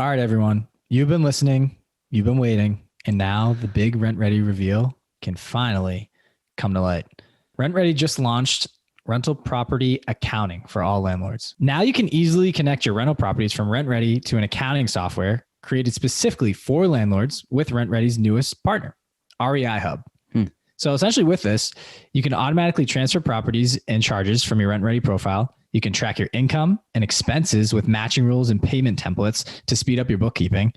All right, everyone. You've been listening, you've been waiting, and now the big Rent Ready reveal can finally come to light. Rent Ready just launched rental property accounting for all landlords. Now you can easily connect your rental properties from Rent Ready to an accounting software created specifically for landlords with Rent Ready's newest partner, REI Hub. So essentially with this, you can automatically transfer properties and charges from your Rent Ready profile. You can track your income and expenses with matching rules and payment templates to speed up your bookkeeping.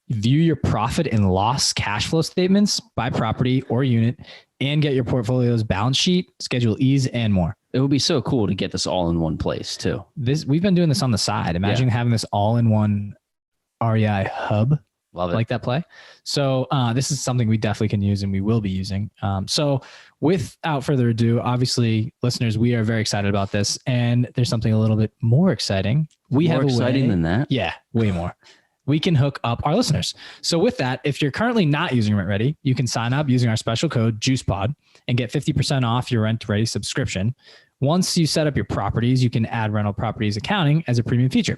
View your profit and loss cash flow statements by property or unit, and get your portfolio's balance sheet, Schedule E's, and more. It would be so cool to get this all in one place too. We've been doing this on the side. Imagine having this all in one REI hub. Love it. Like that play. So this is something we definitely can use and we will be using. So without further ado, obviously, listeners, we are very excited about this. And there's something a little bit more exciting. More exciting than that? Yeah, way more. We can hook up our listeners. So with that, if you're currently not using Rent Ready, you can sign up using our special code JUICEPOD and get 50% off your Rent Ready subscription. Once you set up your properties, you can add rental properties accounting as a premium feature.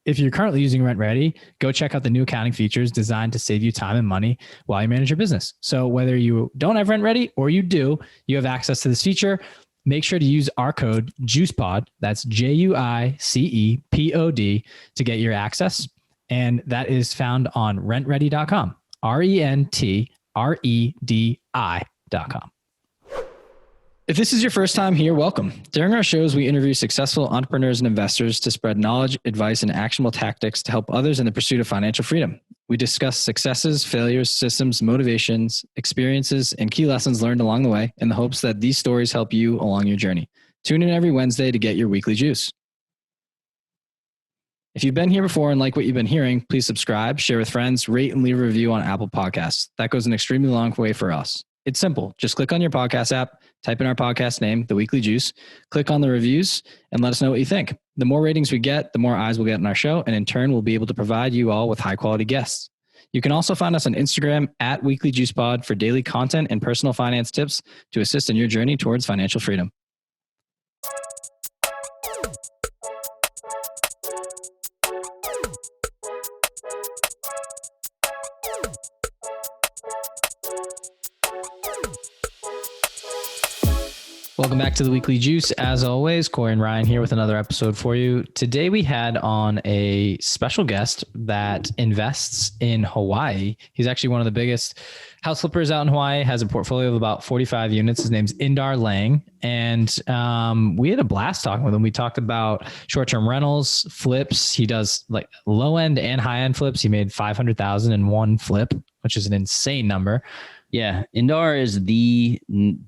If you're currently using Rent Ready, go check out the new accounting features designed to save you time and money while you manage your business. So whether you don't have Rent Ready or you do, you have access to this feature. Make sure to use our code JUICEPOD, that's JUICEPOD, to get your access. And that is found on rentready.com, RENTREDI.com. If this is your first time here, welcome. During our shows, we interview successful entrepreneurs and investors to spread knowledge, advice, and actionable tactics to help others in the pursuit of financial freedom. We discuss successes, failures, systems, motivations, experiences, and key lessons learned along the way in the hopes that these stories help you along your journey. Tune in every Wednesday to get your weekly juice. If you've been here before and like what you've been hearing, please subscribe, share with friends, rate, and leave a review on Apple Podcasts. That goes an extremely long way for us. It's simple. Just click on your podcast app, type in our podcast name, The Weekly Juice, click on the reviews, and let us know what you think. The more ratings we get, the more eyes we'll get in our show, and in turn, we'll be able to provide you all with high-quality guests. You can also find us on Instagram at Weekly Juice Pod for daily content and personal finance tips to assist in your journey towards financial freedom. Welcome back to the Weekly Juice. As always, Corey and Ryan here with another episode for you. Today we had on a special guest that invests in Hawaii. He's actually one of the biggest house flippers out in Hawaii, has a portfolio of about 45 units. His name's Indar Lange. And we had a blast talking with him. We talked about short-term rentals, flips. He does like low-end and high-end flips. He made $500,000 in one flip, which is an insane number. Yeah, Indar is the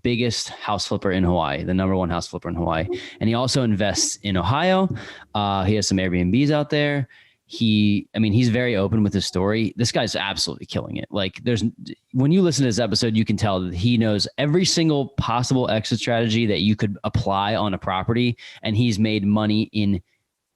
biggest house flipper in Hawaii, the number one house flipper in Hawaii. And he also invests in Ohio. He has some Airbnbs out there. He's very open with his story. This guy's absolutely killing it. Like when you listen to this episode, you can tell that he knows every single possible exit strategy that you could apply on a property. And he's made money in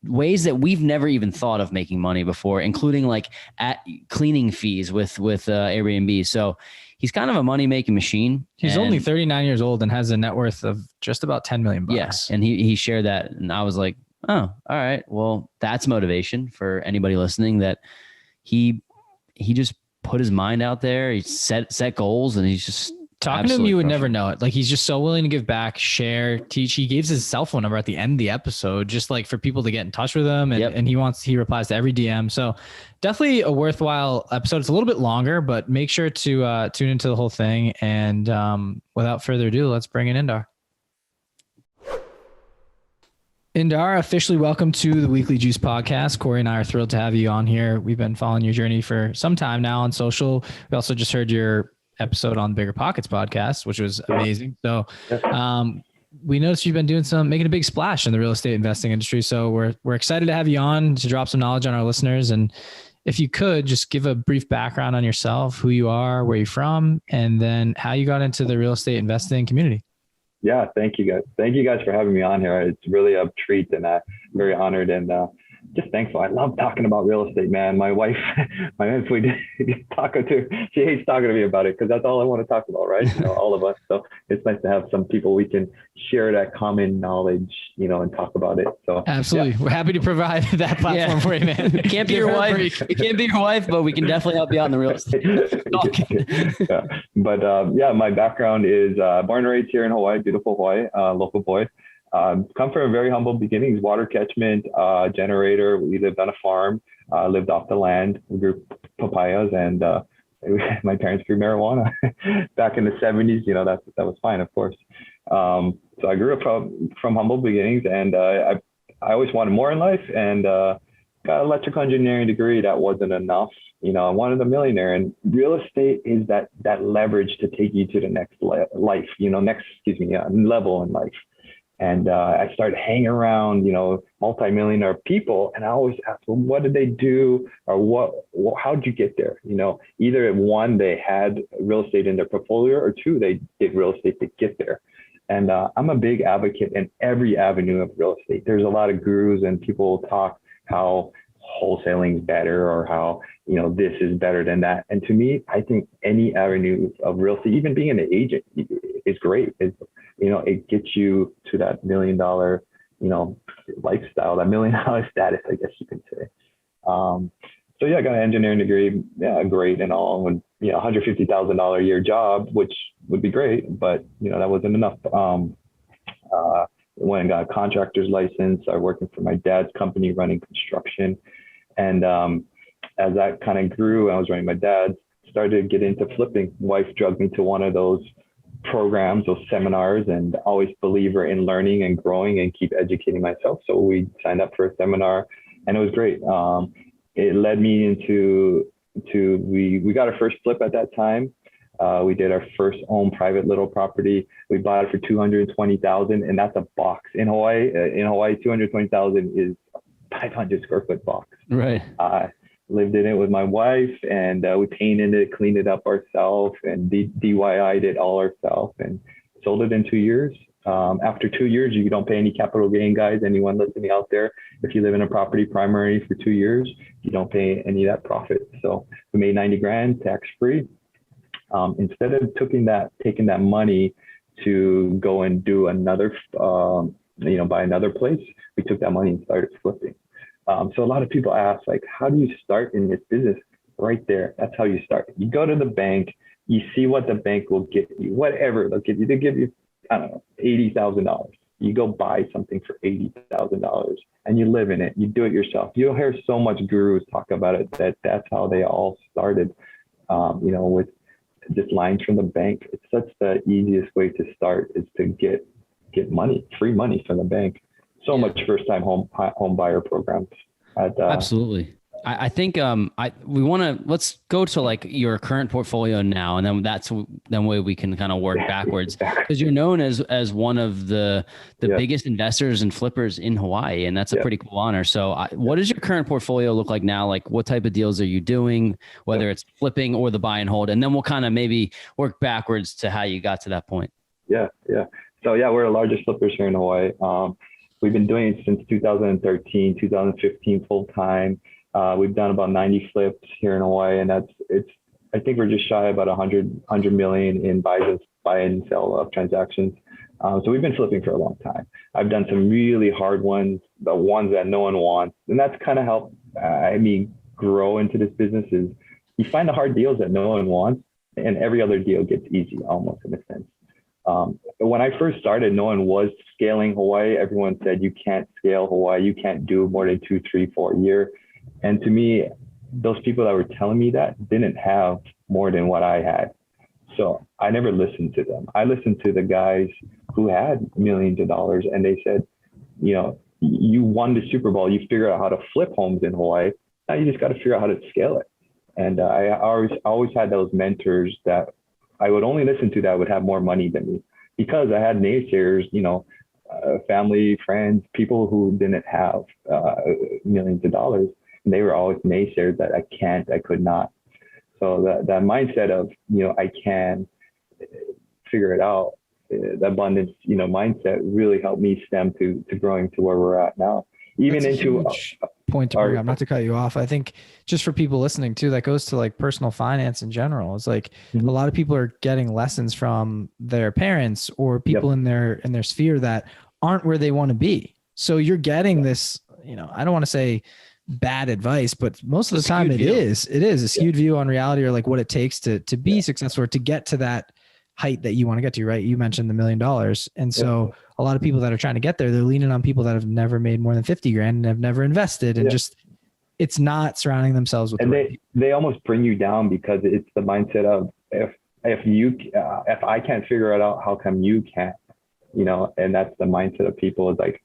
ways that we've never even thought of making money before, including like at cleaning fees with Airbnb. So he's kind of a money-making machine. He's only 39 years old and has a net worth of just about $10 million. Yes. And he shared that. And I was like, oh, all right. Well, that's motivation for anybody listening, that he just put his mind out there. He set goals, and he's just talking to him. You would never know it. Like, he's just so willing to give back, share, teach. He gives his cell phone number at the end of the episode, just like for people to get in touch with him. And, and he replies to every DM. So definitely a worthwhile episode. It's a little bit longer, but make sure to tune into the whole thing. And without further ado, let's bring in Indar. Indar, officially welcome to the Weekly Juice Podcast. Corey and I are thrilled to have you on here. We've been following your journey for some time now on social. We also just heard your episode on Bigger Pockets podcast, which was amazing. So we noticed you've been making a big splash in the real estate investing industry. So we're excited to have you on to drop some knowledge on our listeners. And if you could just give a brief background on yourself, who you are, where you're from, and then how you got into the real estate investing community. Yeah, thank you guys. Thank you guys for having me on here. It's really a treat, and I'm very honored. And just thankful. I love talking about real estate, man. My wife, we talk to, she hates talking to me about it because that's all I want to talk about, right? All of us. So it's nice to have some people we can share that common knowledge, and talk about it. So absolutely, we're happy to provide that platform for you, man. We can't be your wife. We can't be your wife, but we can definitely help you out in the real estate. Yeah. But my background is born and raised here in Hawaii, beautiful Hawaii, local boy. Come from a very humble beginnings, water catchment, generator. We lived on a farm, lived off the land. We grew papayas, and my parents grew marijuana back in the 70s. That was fine, of course. So I grew up from humble beginnings, and I always wanted more in life, and got an electrical engineering degree. That wasn't enough. I wanted a millionaire, and real estate is that leverage to take you to the next life, level in life. And I started hanging around, multimillionaire people. And I always ask, well, what did they do? Or how'd you get there? Either one, they had real estate in their portfolio, or two, they did real estate to get there. And I'm a big advocate in every avenue of real estate. There's a lot of gurus and people talk how wholesaling is better, or how, this is better than that. And to me, I think any avenue of real estate, even being an agent, is great. It gets you to that $1 million, lifestyle, that $1 million status, I guess you can say. So yeah, I got an engineering degree. Yeah, great and all. And, $150,000 a year job, which would be great, but that wasn't enough. Went and got a contractor's license. I working for my dad's company running construction. And as that kind of grew, I was running my dad's, started to get into flipping. Wife drugged me to one of those programs, those seminars, and always believer in learning and growing and keep educating myself. So we signed up for a seminar, and it was great. It led me into we got our first flip at that time. We did our first own private little property. We bought it for $220,000, and that's a box in Hawaii. In Hawaii, $220,000 is a 500 square foot box. Right. Lived in it with my wife, and we painted it, cleaned it up ourselves, and DIY'd it all ourselves, and sold it in 2 years. After 2 years, you don't pay any capital gain, guys. Anyone listening out there, if you live in a property primarily for 2 years, you don't pay any of that profit. So we made 90 grand tax free. Instead of taking that money to go and do another, buy another place, we took that money and started flipping. So a lot of people ask, like, how do you start in this business? Right there, that's how you start. You go to the bank, you see what the bank will give you, whatever they'll give you. They give you, I don't know, $80,000. You go buy something for $80,000 and you live in it. You do it yourself. You'll hear so much gurus talk about it, that's how they all started, with just lines from the bank. It's such the easiest way to start, is to get money, free money from the bank. So much first-time home buyer programs. Absolutely. I think let's go to like your current portfolio now, and then way we can kind of work backwards, because you're known as one of the biggest investors and flippers in Hawaii, and that's a pretty cool honor. So what does your current portfolio look like now? Like, what type of deals are you doing, whether it's flipping or the buy and hold? And then we'll kind of maybe work backwards to how you got to that point. Yeah. So we're the largest flippers here in Hawaii. We've been doing it since 2013, 2015 full time. We've done about 90 flips here in Hawaii, and I think we're just shy about 100 million in buy and sell of transactions. So we've been flipping for a long time. I've done some really hard ones, the ones that no one wants, and that's kind of helped me grow into this business. Is you find the hard deals that no one wants, and every other deal gets easy, almost, in a sense. When I first started, no one was scaling Hawaii. Everyone said, you can't scale Hawaii. You can't do more than 2, 3, 4 a year. And to me, those people that were telling me that didn't have more than what I had. So I never listened to them. I listened to the guys who had millions of dollars, and they said, you won the Super Bowl. You figured out how to flip homes in Hawaii. Now you just got to figure out how to scale it. And I always had those mentors that I would only listen to that would have more money than me, because I had naysayers, family, friends, people who didn't have millions of dollars. And they were always naysayers that I could not. So that mindset of, I can figure it out, the abundance, mindset really helped me stem to growing to where we're at now. even That's a into huge point to bring up, not to cut you off. I think just for people listening too, that goes to like personal finance in general. It's like a lot of people are getting lessons from their parents or people in their sphere that aren't where they want to be. So you're getting this, you know, I don't want to say bad advice, but most of the time it is a skewed view on reality, or like what it takes to be successful or to get to that height that you want to get to, right? You mentioned the $1 million. And so a lot of people that are trying to get there, they're leaning on people that have never made more than 50 grand and have never invested, and just, it's not surrounding themselves with. And they almost bring you down, because it's the mindset of, if I can't figure it out, how come you can't, you know? And that's the mindset of people, is like,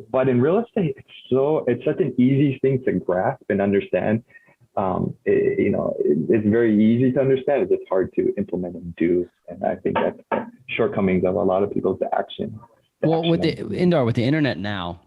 but in real estate, it's such an easy thing to grasp and understand. It's very easy to understand. It's just hard to implement and do. And I think that's the shortcomings of a lot of people's action. Well, with the internet now,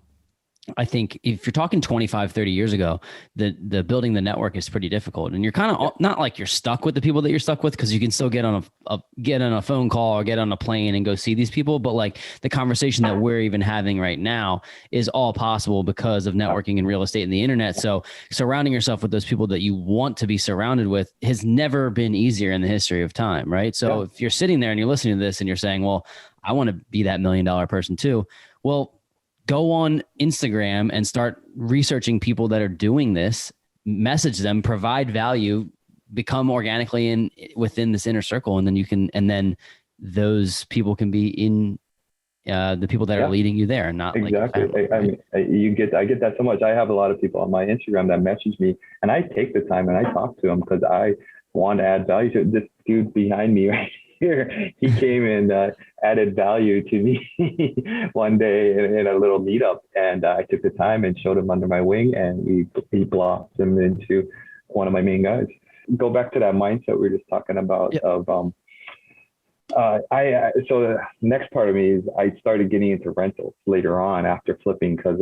I think if you're talking 25, 30 years ago, the building the network is pretty difficult, and you're kind of not like you're stuck with the people that you're stuck with, because you can still get on a phone call or get on a plane and go see these people. But like the conversation that we're even having right now is all possible because of networking and real estate and the internet. So surrounding yourself with those people that you want to be surrounded with has never been easier in the history of time. Right. So if you're sitting there and you're listening to this and you're saying, well, I want to be that $1 million person too. Well, go on Instagram and start researching people that are doing this, message them, provide value, become organically within this inner circle. And then those people can be in the people that are leading you there, and not exactly. Like family, right? I get that so much. I have a lot of people on my Instagram that message me, and I take the time and I talk to them because I want to add value to this dude behind me right here. He came and added value to me one day in a little meetup, and I took the time and showed him under my wing, and he blossomed into one of my main guys. Go back to that mindset we were just talking about of so the next part of me is I started getting into rentals later on after flipping, because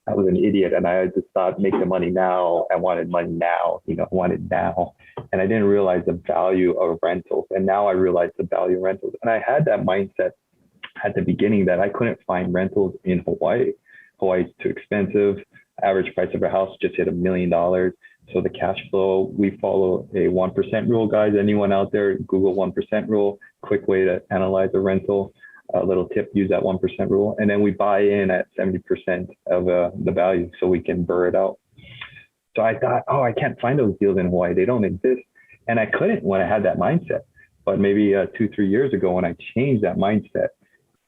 I was an idiot and I just thought, make the money now. I wanted money now, wanted now. And I didn't realize the value of rentals. And now I realize the value of rentals. And I had that mindset at the beginning that I couldn't find rentals in Hawaii. Hawaii's too expensive. Average price of a house just hit $1 million. So the cash flow, we follow a 1% rule, guys. Anyone out there, Google 1% rule, quick way to analyze a rental. A little tip, use that 1% rule. And then we buy in at 70% of the value so we can BRRRR it out. So I thought, I can't find those deals in Hawaii. They don't exist. And I couldn't when I had that mindset. But maybe 2-3 years ago, when I changed that mindset,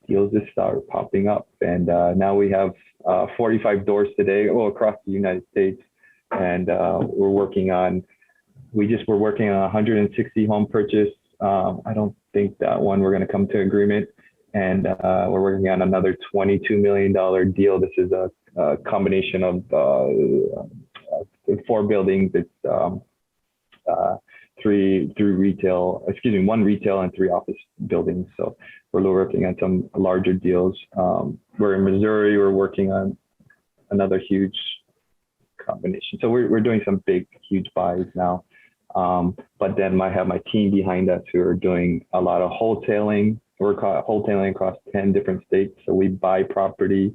deals just started popping up. And now we have 45 doors today, across the United States. And we're working on 160 home purchase. I don't think that one we're going to come to agreement. And we're working on another $22 million deal. This is a combination of 4 buildings. It's 1 retail and 3 office buildings. So we're working on some larger deals. We're in Missouri. We're working on another huge combination. So we're doing some big, huge buys now. But then I have my team behind us who are doing a lot of wholesaling. We're wholesaling across 10 different states. So we buy property.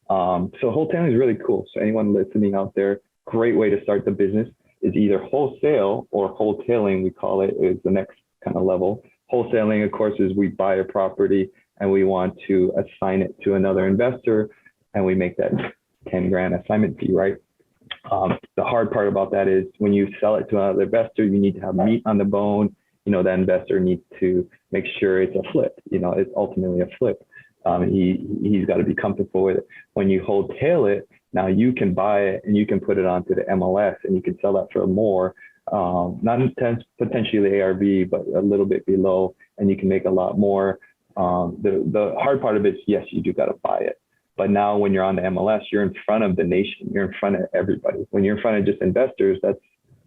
So wholesaling is really cool. So anyone listening out there, great way to start the business is either wholesale or wholetailing, we call it, is the next kind of level. Wholesaling, of course, is we buy a property and we want to assign it to another investor, and we make that 10 grand assignment fee, right? The hard part about that is when you sell it to another investor, you need to have meat on the bone. That investor needs to make sure it's a flip. It's ultimately a flip. He's got to be comfortable with it. When you wholesale it, now you can buy it and you can put it onto the MLS and you can sell that for more, not potentially the ARV, but a little bit below, and you can make a lot more. The hard part of it is, yes, you do got to buy it. But now when you're on the MLS, you're in front of the nation. You're in front of everybody. When you're in front of just investors, that's,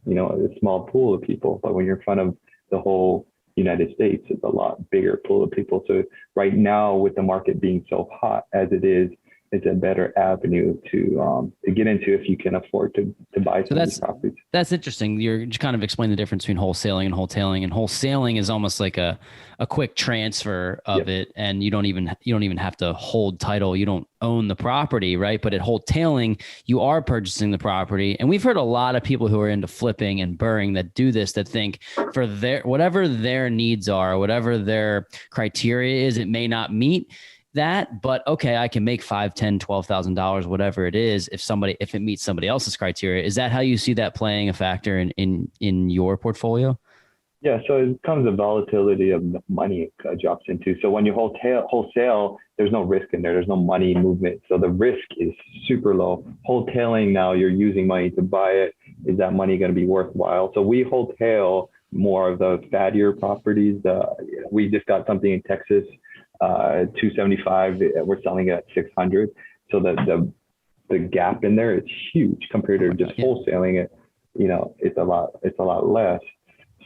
a small pool of people. But when you're in front of the whole United States, it's a lot bigger pool of people. So right now, with the market being so hot as it is, it's a better avenue to get into if you can afford to buy some of these properties. That's interesting. You're just kind of explaining the difference between wholesaling and wholetailing. And wholesaling is almost like a quick transfer of it, and you don't even have to hold title. You don't own the property, right? But at wholetailing, you are purchasing the property. And we've heard a lot of people who are into flipping and burring that do this, that think for their whatever their needs are, whatever their criteria is, it may not meet that, but okay, I can make $5,000, $10,000, $12,000, whatever it is, if it meets somebody else's criteria. Is that how you see that playing a factor in your portfolio? Yeah, so it comes the volatility of the money drops into. So when you wholesale, there's no risk in there. There's no money movement. So the risk is super low. Wholetailing, now you're using money to buy it. Is that money going to be worthwhile? So we wholetail more of the fattier properties. We just got something in Texas, 275. We're selling it at 600. So the gap in there is huge compared to just wholesaling it. It's a lot less.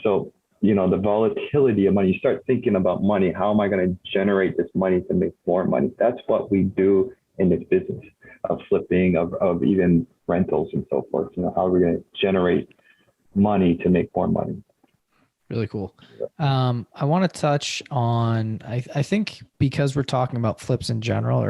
So the volatility of money, you start thinking about money. How am I going to generate this money to make more money? That's what we do in this business of flipping, of even rentals and so forth. How are we going to generate money to make more money? Really cool. I want to touch on, I think because we're talking about flips in general, we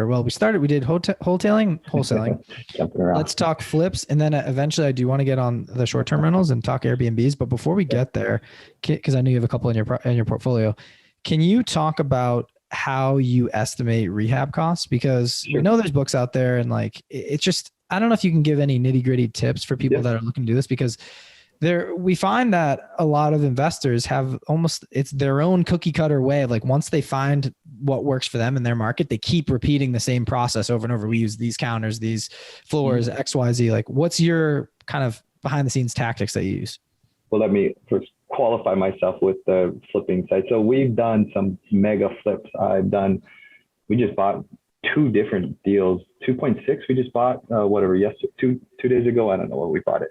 did wholetailing, wholesaling. Let's talk flips. And then eventually I do want to get on the short-term rentals and talk Airbnbs. But before we get there, because I know you have a couple in your portfolio, can you talk about how you estimate rehab costs? Because we know there's books out there, and it's just, I don't know if you can give any nitty-gritty tips for people that are looking to do this, because we find that a lot of investors have it's their own cookie cutter way of once they find what works for them in their market, they keep repeating the same process over and over. We use these counters, these floors, XYZ. What's your kind of behind the scenes tactics that you use? Well, let me first qualify myself with the flipping side. So we've done some mega flips. We just bought 2 different deals. 2.6, we just bought yesterday, two days ago. I don't know what we bought it.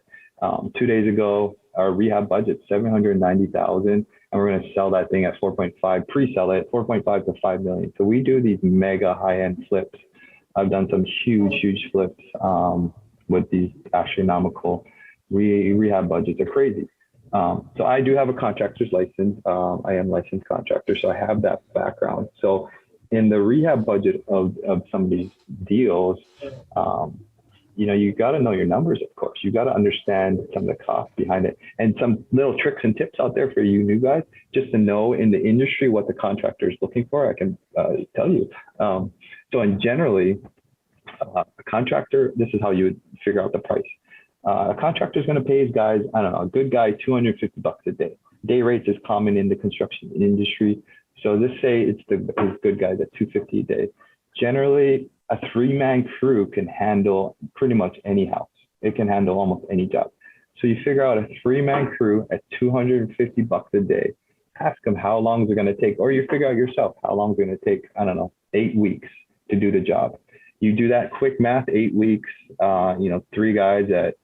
2 days ago, our rehab budget, $790,000, and we're going to sell that thing at 4.5, pre-sell it 4.5 to 5 million. So we do these mega high-end flips. I've done some huge flips with these astronomical rehab budgets. Are crazy. So I do have a contractor's license. I am licensed contractor, so I have that background. So in the rehab budget of some of these deals, you got to know your numbers, of course. You got to understand some of the costs behind it, and some little tricks and tips out there for you new guys, just to know in the industry what the contractor is looking for. I can tell you. So generally, a contractor, this is how you would figure out the price. A contractor is going to pay his guys, I don't know, a good guy, $250 a day. Day rates is common in the construction industry. So let's say it's his good guys at $250 a day. Generally, a 3-man crew can handle pretty much any house. It can handle almost any job. So you figure out a 3-man crew at $250 a day. Ask them how long is it going to take, or you figure out yourself how long is it going to take. I don't know, 8 weeks to do the job. You do that quick math, 8 weeks. 3 guys at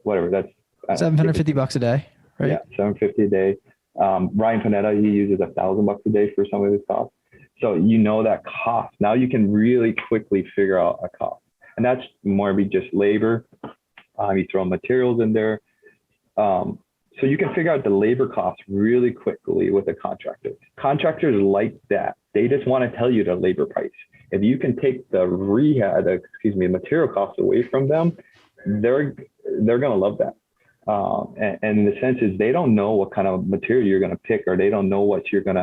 whatever, that's $750 a day, right? Yeah, $750 a day. Ryan Panetta, he uses $1,000 a day for some of his costs. So that cost. Now you can really quickly figure out a cost. And that's more be just labor. You throw materials in there. So you can figure out the labor costs really quickly with a contractor. Contractors like that. They just want to tell you the labor price. If you can take the material costs away from them, they're going to love that. And the sense is they don't know what kind of material you're going to pick, or they don't know what they're going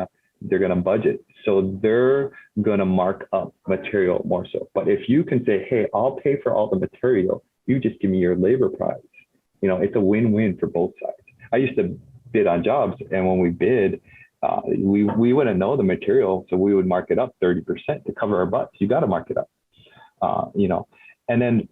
to budget. So they're going to mark up material more so. But if you can say, hey, I'll pay for all the material, you just give me your labor price. It's a win-win for both sides. I used to bid on jobs, and when we bid, we wouldn't know the material. So we would mark it up 30% to cover our butts. You got to mark it up, and then,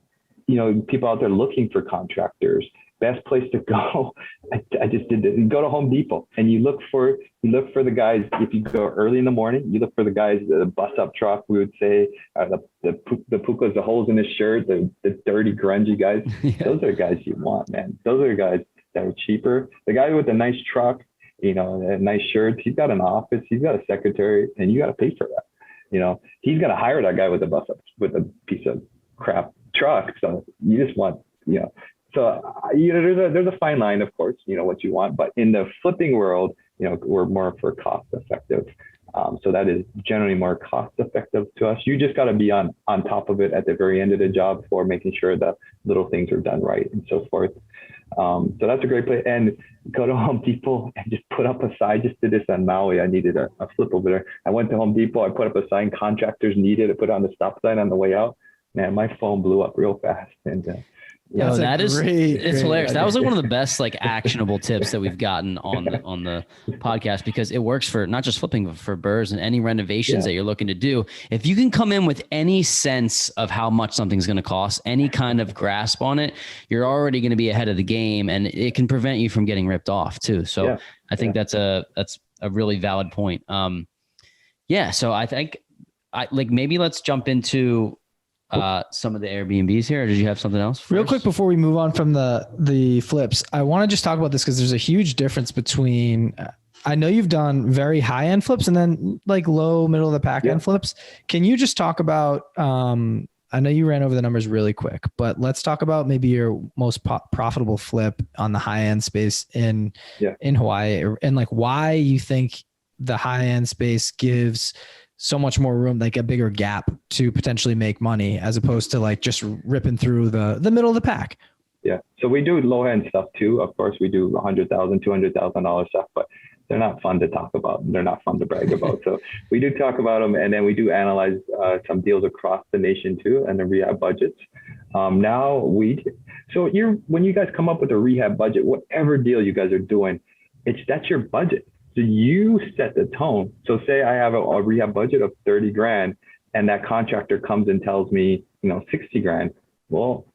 people out there looking for contractors, best place to go. I just did this. You go to Home Depot and you look for the guys. If you go early in the morning, you look for the guys, the bust up truck, we would say, the pukas, the holes in his shirt, the dirty, grungy guys. Yeah. Those are the guys you want, man. Those are the guys that are cheaper. The guy with a nice truck, a nice shirt, he's got an office, he's got a secretary, and you got to pay for that. He's going to hire that guy with a bust up, with a piece of crap truck. So you just want, there's a fine line, of course, what you want, but in the flipping world, we're more for cost effective. So that is generally more cost effective to us. You just got to be on top of it at the very end of the job for making sure that little things are done right and so forth. So that's a great place. And go to Home Depot and just put up a sign. Just did this on Maui. I needed a flip over there. I went to Home Depot. I put up a sign, contractors needed. I put it on the stop sign on the way out. Man, my phone blew up real fast. And yeah, it's hilarious. That was like one of the best like actionable tips that we've gotten on the podcast, because it works for not just flipping, but for BRRRRs and any renovations that you're looking to do. If you can come in with any sense of how much something's going to cost, any kind of grasp on it, you're already going to be ahead of the game, and it can prevent you from getting ripped off too. So I think that's a really valid point. So I think maybe let's jump into some of the Airbnbs here, or did you have something else? Real quick before we move on from the flips, I want to just talk about this because there's a huge difference between. I know you've done very high end flips and then like low, middle of the pack end flips. Can you just talk about? I know you ran over the numbers really quick, but let's talk about maybe your most profitable flip on the high end space in Hawaii, and like why you think the high end space gives so much more room, like a bigger gap to potentially make money, as opposed to like just ripping through the middle of the pack. Yeah. So we do low end stuff too. Of course, we do $100,000, $200,000 stuff, but they're not fun to talk about. They're not fun to brag about. So we do talk about them, and then we do analyze some deals across the nation too, and the rehab budgets. When you guys come up with a rehab budget, whatever deal you guys are doing, that's your budget. So you set the tone. So say I have a rehab budget of 30 grand, and that contractor comes and tells me, 60 grand. Well,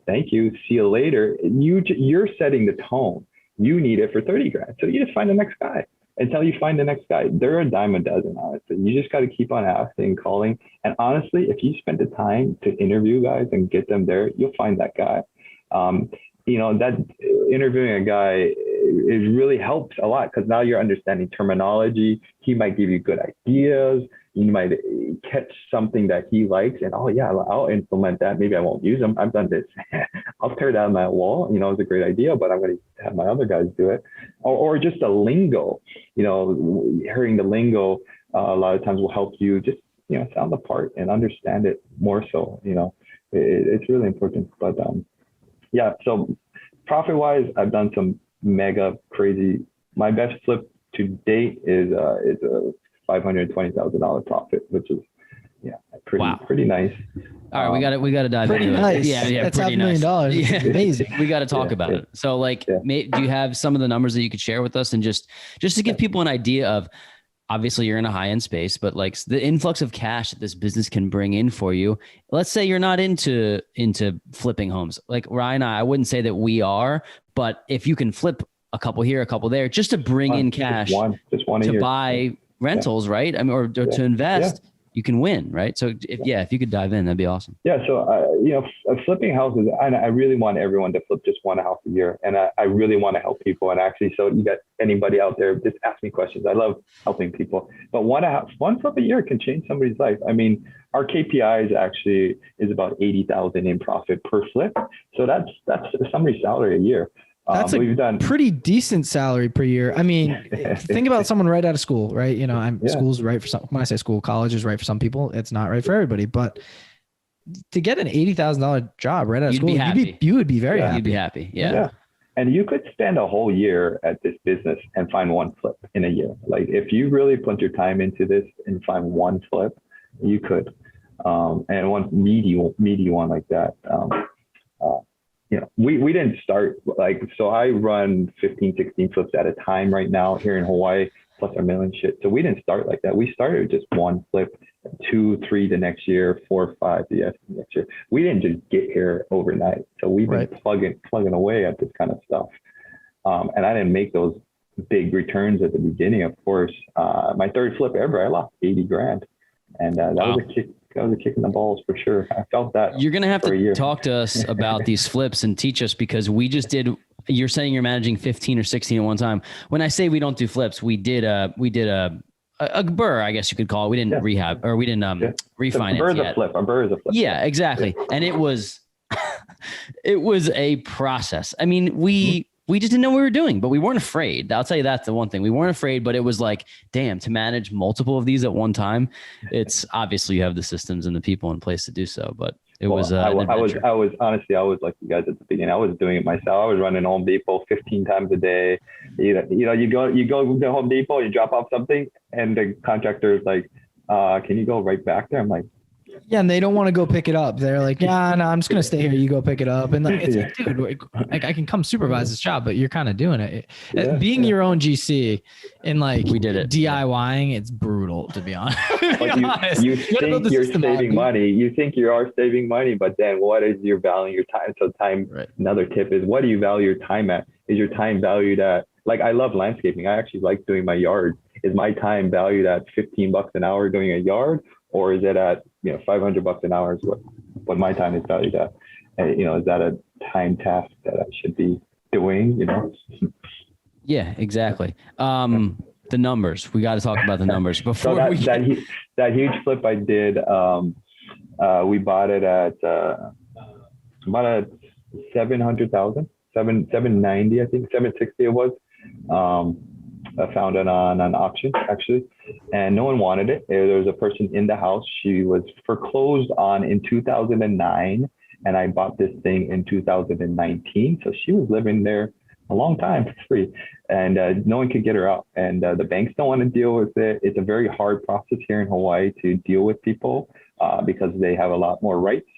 thank you. See you later. You're setting the tone. You need it for 30 grand. So you just find the next guy until you find the next guy. They're a dime a dozen, honestly. You just got to keep on asking, calling. And honestly, if you spend the time to interview guys and get them there, you'll find that guy. That interviewing a guy, it really helps a lot, because now you're understanding terminology. He might give you good ideas. You might catch something that he likes, and I'll implement that. Maybe I won't use them. I've done this. I'll tear down that wall. It's a great idea, but I'm going to have my other guys do it. Or just a lingo. Hearing the lingo a lot of times will help you just sound the part and understand it more. So it's really important. But so profit wise, I've done some mega crazy. My best flip to date is a $520,000 profit, which is pretty nice. All right, we got to dive pretty into nice. it. Yeah, that's pretty $500,000. nice. Yeah. Amazing. We got to talk about it. So, do you have some of the numbers that you could share with us, and just to give people an idea of? Obviously, you're in a high end space, but like the influx of cash that this business can bring in for you. Let's say you're not into flipping homes. Like Ryan, I wouldn't say that we are, but if you can flip a couple here, a couple there, just to bring in cash just one to buy rentals, right? I mean, or to invest, you can win, right? So if you could dive in, that'd be awesome. Yeah. So, flipping houses, and I really want everyone to flip just one house a year. And I really want to help people. And actually, so you got anybody out there, just ask me questions. I love helping people, but one flip a year can change somebody's life. I mean, our KPIs actually is about 80,000 in profit per flip. So that's somebody's salary a year. That's a pretty decent salary per year. I mean, think about someone right out of school, right? School's right for some. When I say school, college is right for some people. It's not right for everybody. But to get an $80,000 job right out of school, you would be very happy. You'd be happy. Yeah. And you could spend a whole year at this business and find one flip in a year. Like if you really put your time into this and find one flip, you could. And one meaty one like that. We didn't start so I run 15, 16 flips at a time right now here in Hawaii, plus a million shit. So we didn't start like that. We started with just one flip, 2, 3 the next year, 4, 5 the next year. We didn't just get here overnight. So we've been plugging away at this kind of stuff. And I didn't make those big returns at the beginning, of course. My third flip ever, I lost 80 grand. And that was a kick. That was a kick in the balls for sure. I felt that. You're going to have to talk to us about these flips and teach us, because we just did. You're saying you're managing 15 or 16 at one time. When I say we don't do flips, we did a BRRRR, I guess you could call it. We didn't rehab, or we didn't refinance. A BRRRR is a flip. Yeah, exactly. And it was It was a process. I mean, we just didn't know what we were doing, but we weren't afraid. I'll tell you that's the one thing. We weren't afraid, but it was like, damn, to manage multiple of these at one time, it's obviously you have the systems and the people in place to do so, but it was I was honestly, I was like you guys at the beginning. I was doing it myself. I was running Home Depot 15 times a day. You go to Home Depot, you drop off something, and the contractor is like, can you go right back there? I'm like, yeah, and they don't want to go pick it up. They're like, yeah, no, I'm just gonna stay here. You go pick it up, and like, it's like, dude, like I can come supervise this job, but you're kind of doing it. Being your own GC and like we did it DIYing, it's brutal to be honest. You think you're saving money. You think you are saving money, but then what is your value your time? So time. Right. Another tip is, what do you value your time at? Is your time valued at? Like, I love landscaping. I actually like doing my yard. Is my time valued at $15 an hour doing a yard? Or is it at $500 an hour is what my time is valued at? And, is that a time task that I should be doing? Yeah, exactly. The numbers. We got to talk about the numbers before so that huge flip I did. We bought it at about 700,000, 790, I think 760 it was. I found it on an auction actually, and no one wanted it. There was a person in the house. She was foreclosed on in 2009, and I bought this thing in 2019. So she was living there a long time for free, and no one could get her out. And the banks don't want to deal with it. It's a very hard process here in Hawaii to deal with people because they have a lot more rights.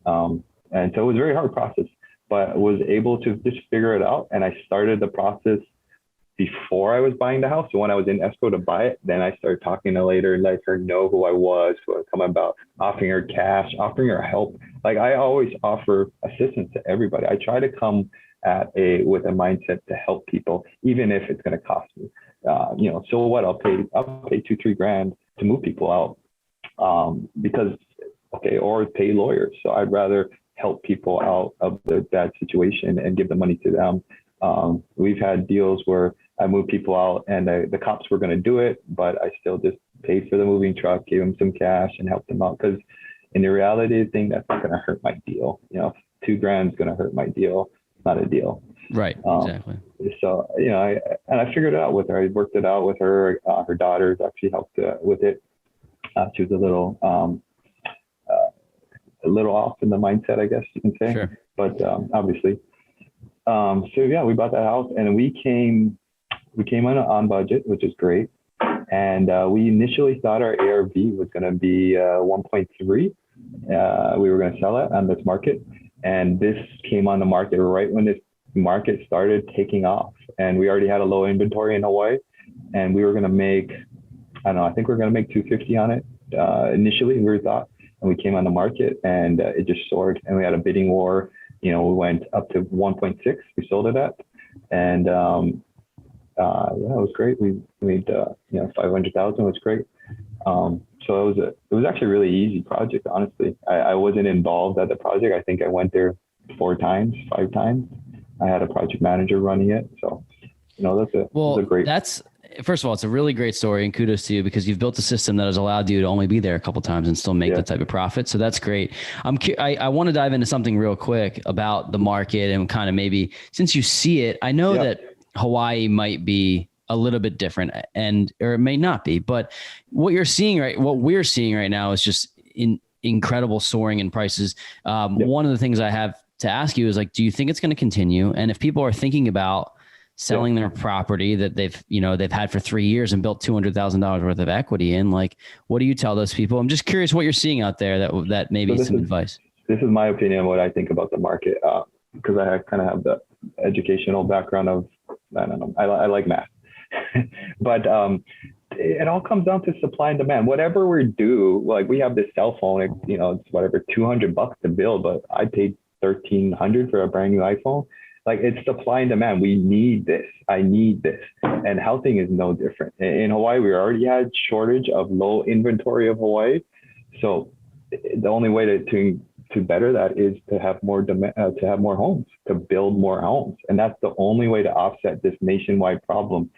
And so it was a very hard process, but I was able to just figure it out. And I started the process before I was buying the house. So when I was in escrow to buy it, then I started talking to her later and let her know who I was, who I was coming about, offering her cash, offering her help. Like, I always offer assistance to everybody. I try to come with a mindset to help people, even if it's going to cost me. So what? I'll pay $2-3 to move people out, or pay lawyers. So I'd rather help people out of the bad situation and give the money to them. We've had deals where I moved people out and the cops were going to do it, but I still just paid for the moving truck, gave them some cash and helped them out. Because in the reality of the thing, that's not going to hurt my deal. $2,000 is going to hurt my deal. It's not a deal. Right. Exactly. So, I figured it out with her. I worked it out with her. Her daughters actually helped with it. She was a little off in the mindset, I guess you can say. Sure. But obviously. We bought that house and we came on budget, which is great. And we initially thought our ARV was going to be 1.3. We were going to sell it on this market. And this came on the market right when this market started taking off. And we already had a low inventory in Hawaii. And we were going to make, I think we were going to make 250 on it initially, we thought. And we came on the market and it just soared. And we had a bidding war. We went up to 1.6. We sold it at, and it was great. We made 500,000. Was great. So it was actually a really easy project. Honestly, I wasn't involved at the project. I think I went there 5 times. I had a project manager running it. So that's a great. First of all, it's a really great story and kudos to you because you've built a system that has allowed you to only be there a couple of times and still make the type of profit. So that's great. I want to dive into something real quick about the market and kind of maybe since you see it, I know that Hawaii might be a little bit different or it may not be, but what we're seeing right now is just incredible soaring in prices. One of the things I have to ask you is like, do you think it's going to continue? And if people are thinking about selling their property that they've had for 3 years and built $200,000 worth of equity in, like, what do you tell those people? I'm just curious what you're seeing out there that maybe some advice. This is my opinion on what I think about the market. Because I kind of have the educational background of, I don't know, I like math, but it all comes down to supply and demand. Whatever we do, like we have this cell phone, it's whatever, $200 to build, but I paid $1,300 for a brand new iPhone. Like, it's supply and demand. We need this. I need this. And housing is no different. In Hawaii, we already had shortage of low inventory of Hawaii. So the only way to better that is to have more demand, to have more homes, to build more homes. And that's the only way to offset this nationwide problem.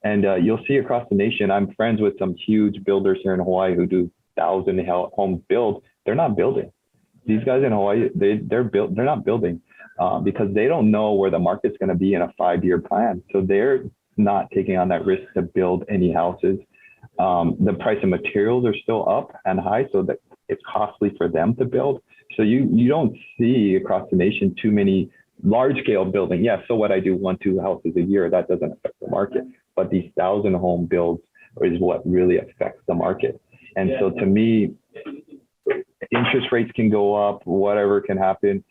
And you'll see across the nation, I'm friends with some huge builders here in Hawaii who do 1,000 homes build. They're not building. these guys in Hawaii, they're not building because they don't know where the market's going to be in a 5-year plan. So they're not taking on that risk to build any houses. The price of materials are still up and high, so that it's costly for them to build. So you don't see across the nation too many large scale building. Yeah, so what, I do 1-2 houses a year, that doesn't affect the market. But these 1,000 home builds is what really affects the market. And so to me, interest rates can go up, whatever can happen,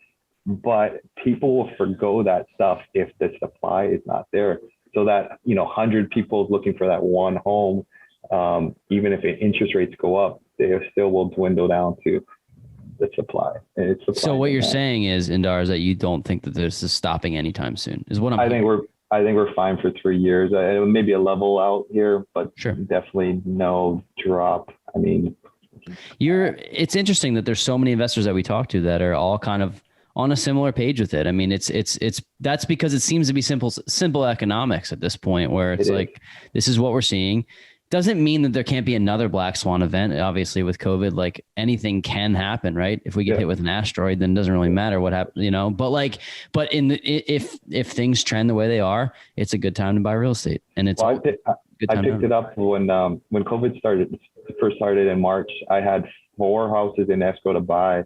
but people will forgo that stuff if the supply is not there. So that, 100 people looking for that one home, even if interest rates go up, they still will dwindle down to the supply. And it's supply. So what you're saying is, Indar, is that you don't think that this is stopping anytime soon, is what I think we're fine for 3 years. Maybe a level out here, but sure, definitely no drop. I mean, it's interesting that there's so many investors that we talk to that are all kind of on a similar page with it. I mean, that's because it seems to be simple economics at this point, where it's like, this is what we're seeing. Doesn't mean that there can't be another black swan event. Obviously with COVID, like anything can happen, right? If we get hit with an asteroid, then it doesn't really matter what happens, but if things trend the way they are, it's a good time to buy real estate. And it's I picked it up when COVID first started in March. I had 4 houses in escrow to buy,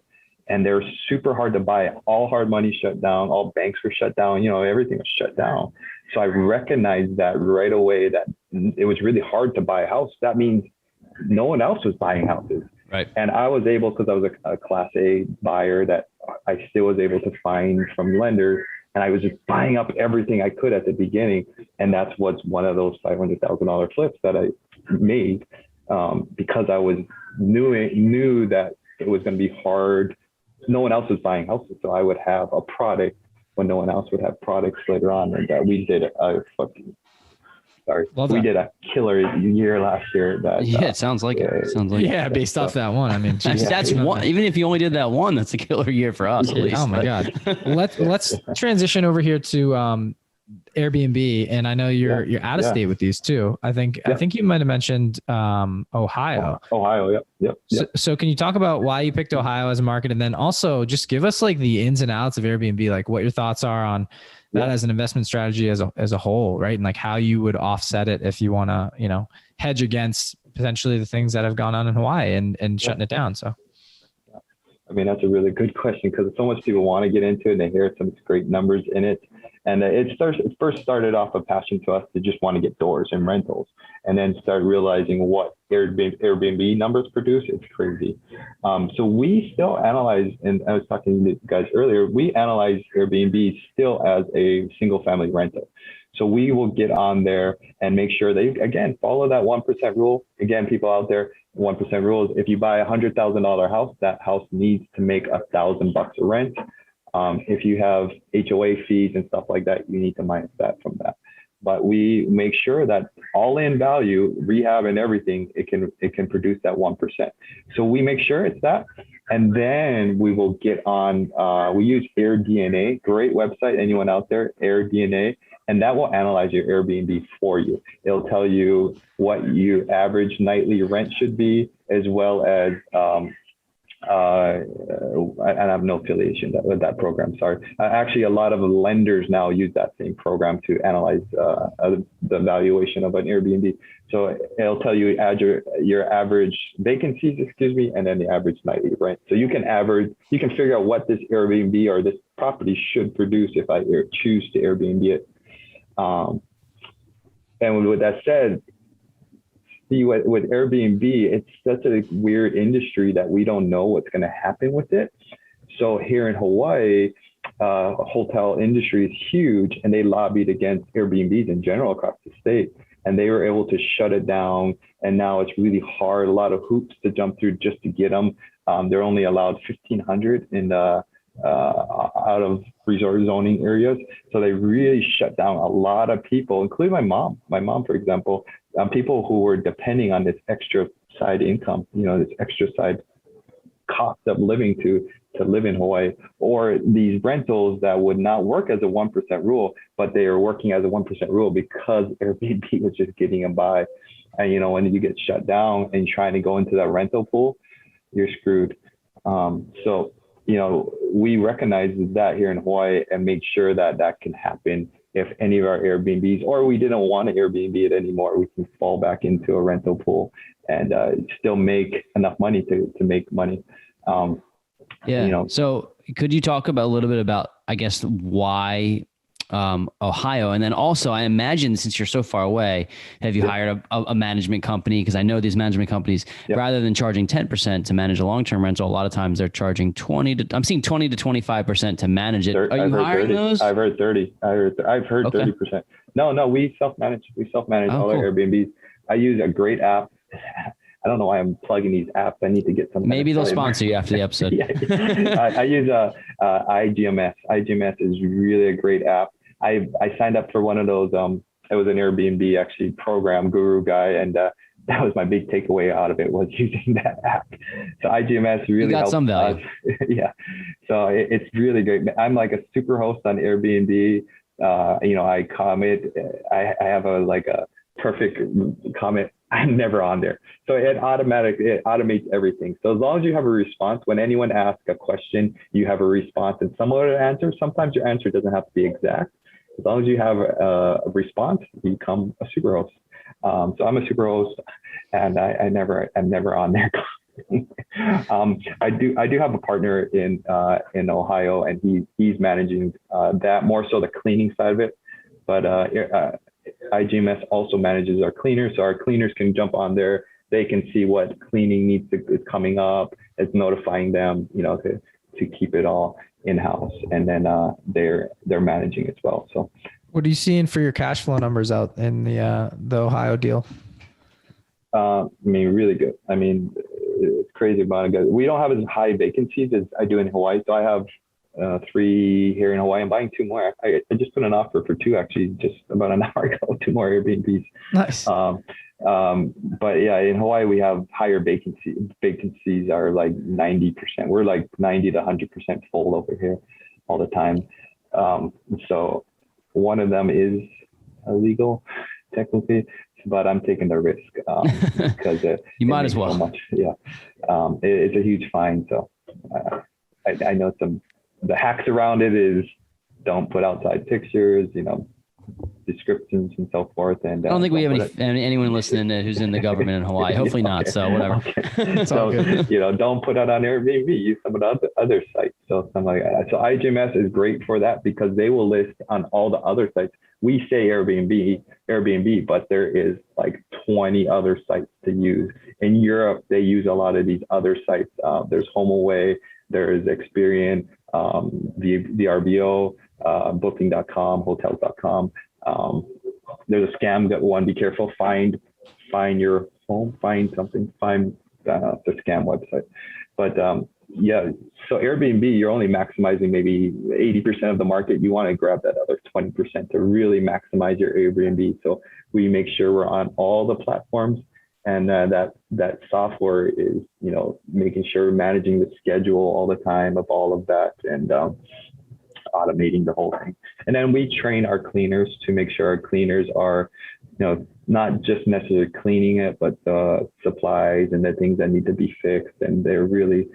and they're super hard to buy. All hard money shut down. All banks were shut down. Everything was shut down. So I recognized that right away, that it was really hard to buy a house. That means no one else was buying houses. Right. And I was able, because I was a Class A buyer, that I still was able to find from lenders. And I was just buying up everything I could at the beginning. And that's what's one of those $500,000 flips that I made, because I knew that it was going to be hard. No one else was buying houses. So I would have a product when no one else would have products later on. And we did we did a killer year last year. It sounds like it. Sounds like based off that one. I mean, that's one. Even if you only did that one, that's a killer year for us. At least. Oh my God. Let's transition over here to Airbnb, and I know you're out of state with these too. I think you might have mentioned Ohio. Ohio, yep. So can you talk about why you picked Ohio as a market, and then also just give us like the ins and outs of Airbnb, like what your thoughts are on that as an investment strategy as a whole, right? And like how you would offset it if you want to, hedge against potentially the things that have gone on in Hawaii and shutting it down. So. I mean, that's a really good question, because so much people want to get into it and they hear some great numbers in it. And it first started off a passion to us to just want to get doors and rentals, and then start realizing what Airbnb numbers produce. It's crazy. So we still analyze, and I was talking to you guys earlier, we analyze Airbnb still as a single family rental. So we will get on there and make sure they, again, follow that 1% rule. Again, people out there, 1% rule is if you buy $100,000 house, that house needs to make $1,000 a rent. If you have HOA fees and stuff like that, you need to minus that from that. But we make sure that all in value, rehab and everything, it can produce that 1%. So we make sure it's that. And then we will get on, we use AirDNA, great website, anyone out there, AirDNA, and that will analyze your Airbnb for you. It'll tell you what your average nightly rent should be, as well as, and I have no affiliation with that program, sorry. Actually, a lot of lenders now use that same program to analyze the valuation of an Airbnb. So it'll tell you add your average vacancies, and then the average nightly rent. So you can figure out what this Airbnb or this property should produce if I choose to Airbnb it. And with that said, with Airbnb, it's such a weird industry that we don't know what's going to happen with it. So here in Hawaii, hotel industry is huge, and they lobbied against Airbnbs in general across the state, and they were able to shut it down. And now it's really hard, a lot of hoops to jump through just to get them. They're only allowed 1,500 in the out of resort zoning areas. So they really shut down a lot of people, including my mom. My mom, for example, people who were depending on this extra side income, this extra side cost of living to live in Hawaii, or these rentals that would not work as a 1% rule, but they are working as a 1% rule because Airbnb was just getting them by. And when you get shut down and trying to go into that rental pool, you're screwed. So we recognize that here in Hawaii and make sure that that can happen. If any of our Airbnbs, or we didn't want to Airbnb it anymore, we can fall back into a rental pool and still make enough money to make money. So could you talk about a little bit about, I guess, why Ohio? And then also, I imagine since you're so far away, have you hired a management company? Because I know these management companies, rather than charging 10% to manage a long-term rental, a lot of times they're charging 20 to 25% to manage it. Are you hiring 30. those? I've heard 30. I've heard 30%. No, we self-manage. We self-manage all our Airbnbs. I use a great app. I don't know why I'm plugging these apps. I need to get some. Maybe they'll sponsor you after the episode. I use IGMS. IGMS is really a great app. I signed up for one of those. It was an Airbnb actually program guru guy, and that was my big takeaway out of it was using that app. So IGMS really got helps some value. Yeah. So it's really great. I'm like a super host on Airbnb. I comment. I have a perfect comment. I'm never on there. So it automates everything. So as long as you have a response, when anyone asks a question, you have a response and similar to answer. Sometimes your answer doesn't have to be exact. As long as you have a response, you become a super host. So I'm a super host, and I'm never on there. I do have a partner in Ohio, and he's managing that, more so the cleaning side of it. But IGMS also manages our cleaners, so our cleaners can jump on there. They can see what cleaning is coming up. It's notifying them, to keep it all in-house, and then they're managing as well. So, what are you seeing for your cash flow numbers out in the Ohio deal? Really good. It's crazy amount of good. We don't have as high vacancies as I do in Hawaii, so I have 3 here in Hawaii. I'm buying 2 more. I just put an offer for 2 actually just about an hour ago. 2 more Airbnbs. Nice. But yeah, in Hawaii we have higher vacancies. Vacancies are like 90%. We're like 90 to 100% full over here all the time. So one of them is illegal technically, but I'm taking the risk because you might as well. So much. Yeah, it's a huge fine. So I know the hacks around it is don't put outside pictures, descriptions and so forth. And I don't think we have anyone listening who's in the government in Hawaii. Hopefully not. So whatever. Okay. So don't put it on Airbnb. Use some of the other sites. So something like that. So IGMS is great for that because they will list on all the other sites. We say Airbnb, but there is like 20 other sites to use. In Europe, they use a lot of these other sites. There's HomeAway, there's Experian, VRBO, Booking.com, Hotels.com. There's a scam one. Be careful. Find your home. Find something. Find the scam website. But so Airbnb, you're only maximizing maybe 80% of the market. You want to grab that other 20% to really maximize your Airbnb. So we make sure we're on all the platforms, and that software is making sure managing the schedule all the time of all of that, and automating the whole thing. And then we train our cleaners to make sure our cleaners are not just necessarily cleaning it, but the supplies and the things that need to be fixed, and they're really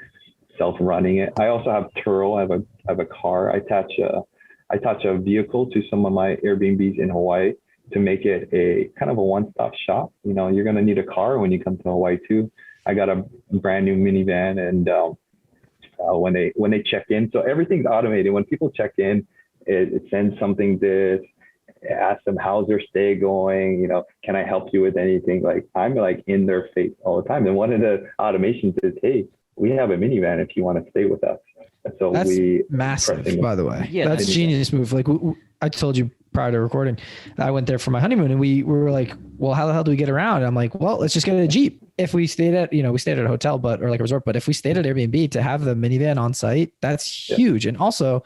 self-running it. I also have Turo. I have a car. I attach a vehicle to some of my Airbnbs in Hawaii to make it a kind of a one-stop shop. You're going to need a car when you come to Hawaii too. I got a brand new minivan, and when they check in, so everything's automated. When people check in, it sends something this, ask them how's their stay going, can I help you with anything? Like I'm like in their face all the time. And one of the automations is, hey, we have a minivan if you want to stay with us. So that's massive, by the way. Yeah, that's genius move. Like I told you prior to recording, I went there for my honeymoon, and we were like, well, how the hell do we get around? And I'm like, well, let's just get a Jeep. If we stayed at, we stayed at a hotel, or like a resort, but if we stayed at Airbnb, to have the minivan on site, that's huge. And also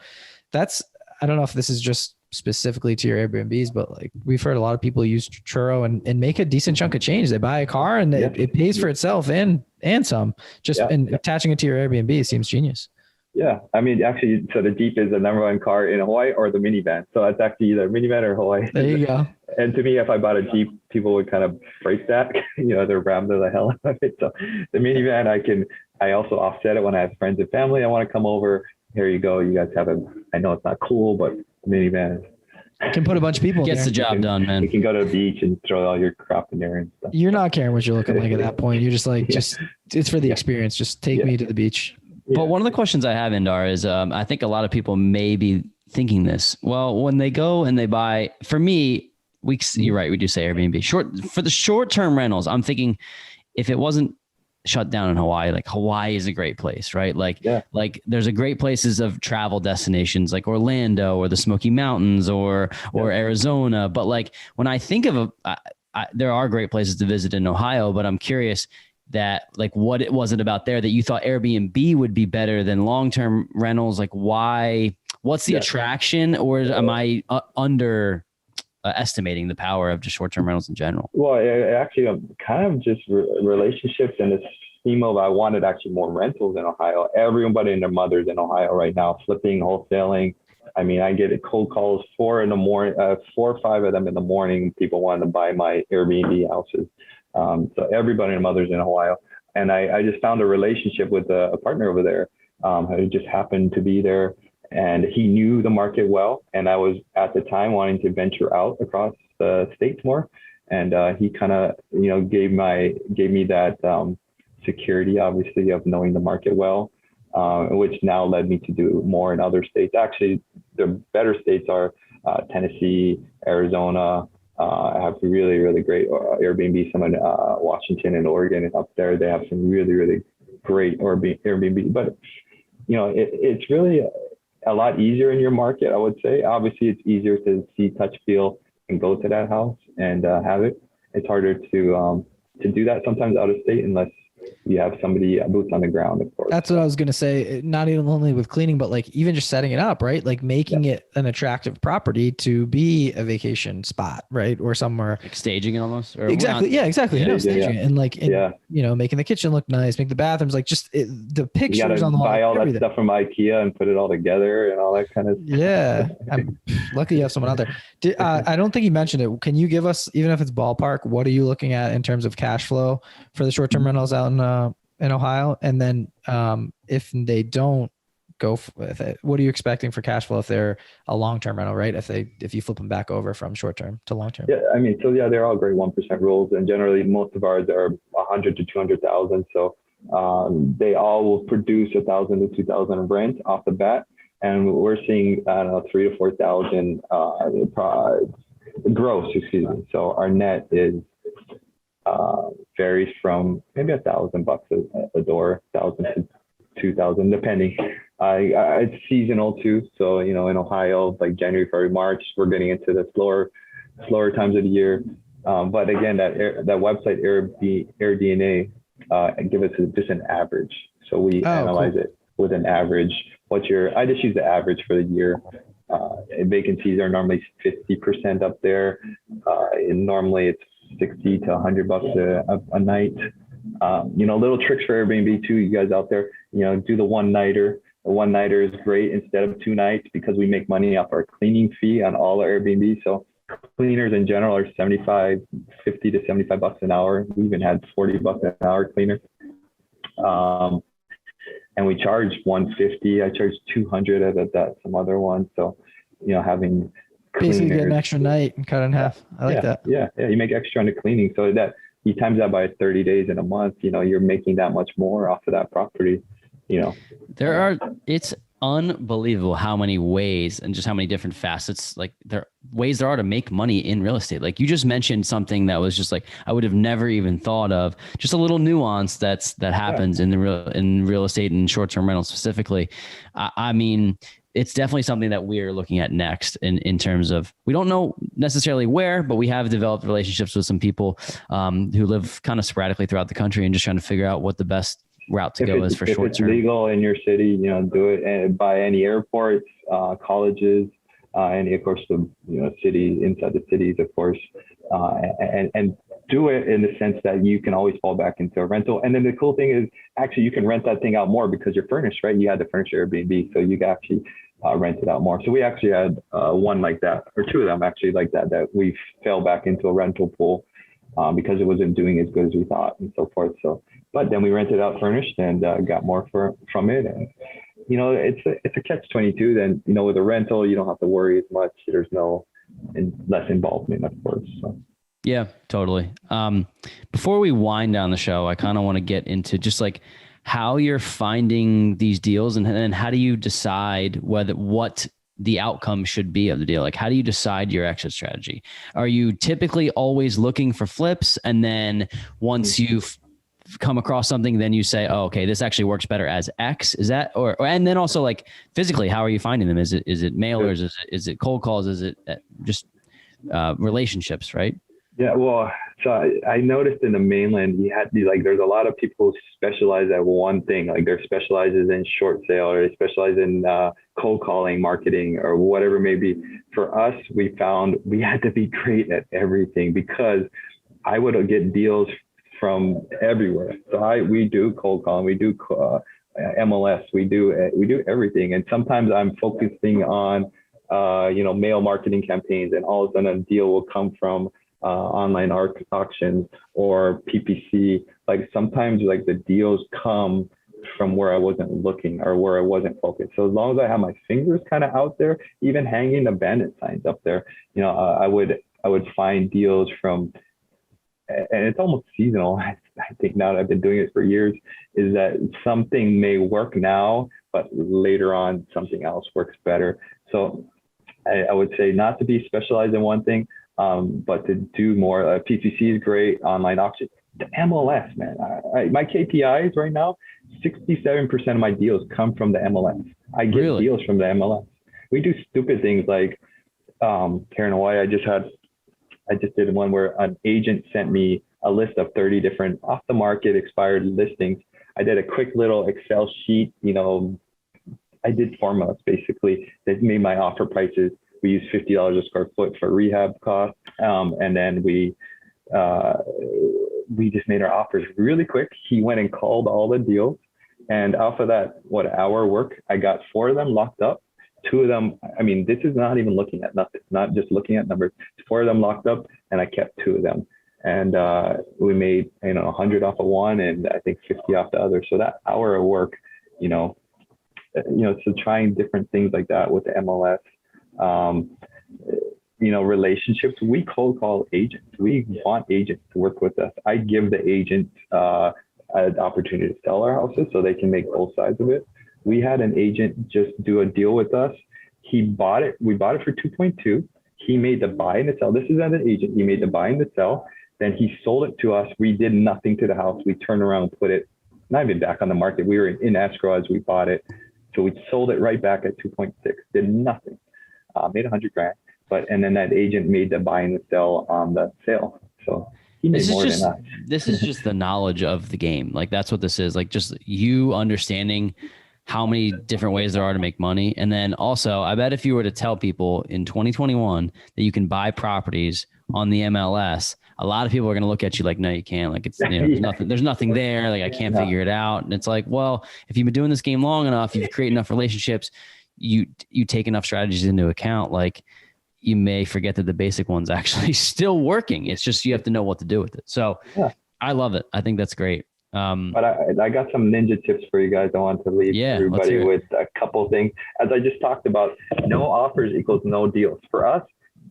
I don't know if this is just specifically to your Airbnbs, but like we've heard a lot of people use Turo and make a decent chunk of change. They buy a car and it pays for itself and some. And attaching it to your Airbnb seems genius. Yeah. Actually, so the Jeep is the number 1 car in Hawaii, or the minivan. So it's actually either minivan or Hawaii. There you go. And to me, if I bought a Jeep, people would kind of break that, they're ram the hell out of it. So the minivan, I also offset it when I have friends and family. I want to come over. Here you go. You guys have I know it's not cool, but the minivan can put a bunch of people gets the job done, man. You can go to the beach and throw all your crap in there and stuff. You're not caring what you're looking like at that point. You're just like, it's for the experience. Just take me to the beach. But one of the questions I have, Indar, is I think a lot of people may be thinking this. Well, when they go and they buy, for me, you're right. We do say Airbnb. For the short-term rentals, I'm thinking if it wasn't shut down in Hawaii, like Hawaii is a great place, right? Like there's a great places of travel destinations like Orlando or the Smoky Mountains or Arizona. But like when I think of there are great places to visit in Ohio, but I'm curious that like what it was about there that you thought Airbnb would be better than long-term rentals? Like why? What's the attraction, or am I estimating the power of just short-term rentals in general? Well, actually, kind of just relationships and the scheme of I wanted actually more rentals in Ohio. Everybody and their mothers in Ohio right now, flipping, wholesaling. I mean, I get cold calls 4 or 5 of them in the morning. People wanting to buy my Airbnb houses. So everybody and their mothers in Ohio. And I just found a relationship with a partner over there who just happened to be there. And he knew the market well. And I was at the time wanting to venture out across the states more. And he kind of, gave me that security, obviously, of knowing the market well, which now led me to do more in other states. Actually, the better states are Tennessee, Arizona. I have really, really great Airbnb, some in Washington and Oregon, and up there they have some really, really great Airbnb. But, it's really a lot easier in your market, I would say. Obviously, it's easier to see, touch, feel, and go to that house and have it. It's harder to do that sometimes out of state unless you have somebody boots on the ground, of course. That's what I was going to say. Not even only with cleaning, but like even just setting it up, right? Like making it an attractive property to be a vacation spot, right? Or somewhere like staging it almost. Or exactly. Yeah, exactly. Yeah, staging it and like, making the kitchen look nice, make the bathrooms, like just the pictures you gotta on the wall. Buy all that stuff from IKEA and put it all together and all that kind of stuff. Yeah. I'm lucky you have someone out there. I don't think you mentioned it. Can you give us, even if it's ballpark, what are you looking at in terms of cash flow for the short-term rentals out in Ohio? And then if they don't go with it, what are you expecting for cash flow if they're a long-term rental, right? If you flip them back over from short-term to long-term? Yeah, I mean, they're all great 1% rules, and generally most of ours are 100 to 200,000. So they all will produce 1,000 to 2,000 of rent off the bat, and we're seeing 3,000 to 4,000 gross. Excuse me. So our net is varies from maybe $1,000 a door, 1,000 to 2,000, depending. It's seasonal too. So, in Ohio, like January, February, March, we're getting into the slower times of the year. But again, that website, AirDNA, give us just an average. So we analyze it with an average. I just use the average for the year. Vacancies are normally 50% up there. And normally it's $60 to $100 a night. Little tricks for Airbnb too, you guys out there, do the one-nighter. A one-nighter is great instead of 2 nights because we make money off our cleaning fee on all our Airbnb. So cleaners in general are $50 to $75 an hour. We even had $40 an hour cleaner. And we charge $150. I charge $200 at that some other one. So, having basically get an extra night and cut it in half. I like that. Yeah. You make extra on the cleaning. So that you times that by 30 days in a month, you're making that much more off of that property, It's unbelievable how many ways and just how many different facets, like there are to make money in real estate. Like you just mentioned something that was just like, I would have never even thought of, just a little nuance that happens in real estate and short-term rentals specifically. I mean, it's definitely something that we're looking at next in terms of, we don't know necessarily where, but we have developed relationships with some people who live kind of sporadically throughout the country and just trying to figure out what the best route to go is for short term. If it's legal in your city, do it, and by any airports, colleges, and of course the city inside the cities, of course, and do it in the sense that you can always fall back into a rental. And then the cool thing is actually you can rent that thing out more because you're furnished, right? You had to furnish your Airbnb, so you can actually rent it out more. So we actually had one like that, or two of them actually like that we fell back into a rental pool because it wasn't doing as good as we thought and so forth. So, but then we rented out furnished and got more from it. And, you know, it's a catch-22. Then, you know, with a rental, you don't have to worry as much. There's less involvement, of course. So. Yeah, totally. Before we wind down the show, I kind of want to get into just like how you're finding these deals, and then how do you decide what the outcome should be of the deal? Like, how do you decide your exit strategy? Are you typically always looking for flips, and then once you've come across something, then you say, oh, okay, this actually works better as X? Is that, or and then also like physically, how are you finding them? Is it mailers? Is it cold calls? Is it just relationships, right? Yeah, well, so I noticed in the mainland, there's a lot of people who specialize at one thing. Like they're specializes in short sale, or they specialize in cold calling, marketing, or whatever it may be. For us, we found we had to be great at everything, because I would get deals from everywhere. So we do cold calling, we do MLS, we do everything. And sometimes I'm focusing on mail marketing campaigns, and all of a sudden a deal will come from online auctions or PPC. Like sometimes like the deals come from where I wasn't looking or where I wasn't focused. So as long as I have my fingers kind of out there, even hanging abandoned signs up there, you know, I would find deals from, and it's almost seasonal. I think now that I've been doing it for years, is that something may work now, but later on something else works better. So I would say not to be specialized in one thing, but to do more. PCC is great, online auction. The MLS, man, my KPIs right now, 67% of my deals come from the MLS. I get deals from the MLS. We do stupid things like here in Hawaii, I just did one where an agent sent me a list of 30 different off the market expired listings. I did a quick little Excel sheet, you know, I did formulas basically that made my offer prices. We used $50 a square foot for rehab costs. And then we just made our offers really quick. He went and called all the deals. And off of that, hour work, I got 4 of them locked up. 2 of them, I mean, this is not even looking at nothing, not just looking at numbers. 4 of them locked up, and I kept 2 of them. And we made, 100 off of one, and I think 50 off the other. So that hour of work, so trying different things like that with the MLS. Relationships, we cold call agents. We want agents to work with us. I give the agent an opportunity to sell our houses so they can make both sides of it. We had an agent just do a deal with us. He bought it. We bought it for 2.2. He made the buy and the sell. This is as an agent. He made the buy and the sell. Then he sold it to us. We did nothing to the house. We turned around and put it, not even back on the market. We were in escrow as we bought it. So we sold it right back at 2.6, did nothing, made $100,000. And then that agent made the buy and the sell on the sale. So he made more than us. This is just the knowledge of the game. Like that's what this is. Like just you understanding how many different ways there are to make money. And then also, I bet if you were to tell people in 2021 that you can buy properties on the MLS, a lot of people are going to look at you like, no, you can't. Like it's, there's nothing there. Like I can't figure it out. And it's like, well, if you've been doing this game long enough, you've created enough relationships, you take enough strategies into account. Like you may forget that the basic one's actually still working. It's just, you have to know what to do with it. So I love it. I think that's great. But I got some ninja tips for you guys. I want to leave everybody with a couple things. As I just talked about, no offers equals no deals. For us,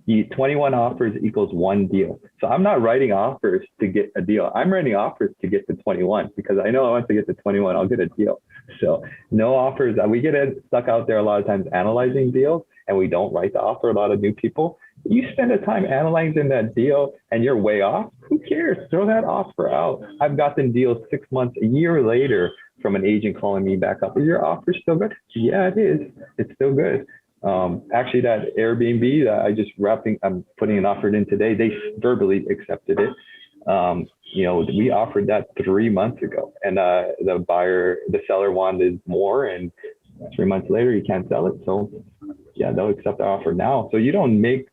21 offers equals 1 deal. So I'm not writing offers to get a deal. I'm writing offers to get to 21 because I know once I get to 21, I'll get a deal. So no offers. We get stuck out there a lot of times analyzing deals, and we don't write the offer. A lot of new people, you spend the time analyzing that deal and you're way off. Who cares? Throw that offer out. I've gotten deals 6 months, a year later from an agent calling me back up. Is your offer still good? Yeah, it is. It's still good. Actually, that Airbnb that I'm putting an offer in today. They verbally accepted it. We offered that 3 months ago, and the seller wanted more, and 3 months later, you can't sell it. So yeah, they'll accept the offer now. So you don't make,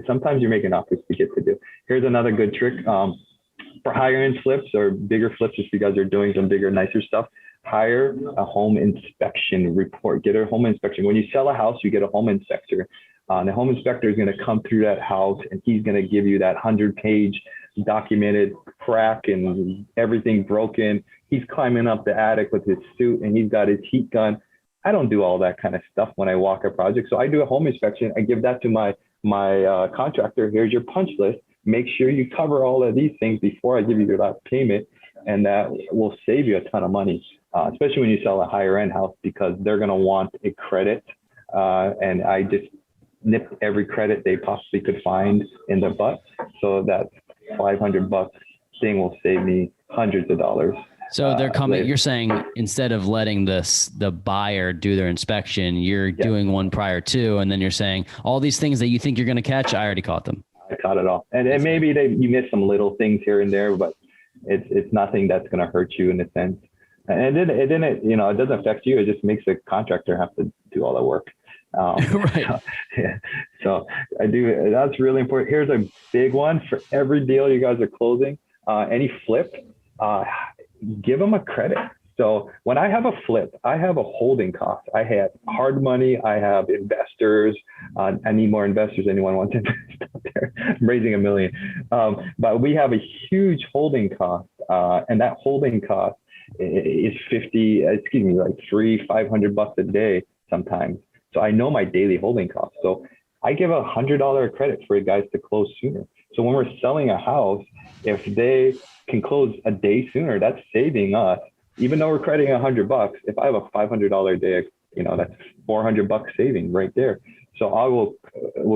sometimes you're making offers to get to do. Here's another good trick for higher end flips or bigger flips. If you guys are doing some bigger, nicer stuff, hire a home inspection report. Get a home inspection. When you sell a house, you get a home inspector. The home inspector is going to come through that house, and he's going to give you that 100-page documented crack and everything broken. He's climbing up the attic with his suit, and he's got his heat gun. I don't do all that kind of stuff when I walk a project. So I do a home inspection. I give that to my contractor. Here's your punch list. Make sure you cover all of these things before I give you your last payment, and that will save you a ton of money, especially when you sell a higher end house, because they're going to want a credit. And I just nip every credit they possibly could find in their butt. So that $500 thing will save me hundreds of dollars. So they're coming, you're saying instead of letting the buyer do their inspection, you're doing one prior to, and then you're saying all these things that you think you're going to catch, I already caught them. I caught it all. And maybe you miss some little things here and there, but it's nothing that's going to hurt you in a sense. And it didn't, it doesn't affect you. It just makes the contractor have to do all the work. Right. So I do. That's really important. Here's a big one for every deal you guys are closing. Any flip, give them a credit. So when I have a flip, I have a holding cost. I have hard money. I have investors. I need more investors. Anyone wants to invest out there? I'm raising $1 million. But we have a huge holding cost, and that holding cost is $500 a day sometimes. So I know my daily holding costs. So I give $100 credit for guys to close sooner. So when we're selling a house, if they can close a day sooner, that's saving us. Even though we're crediting $100, if I have a $500 day, that's $400 saving right there. So I will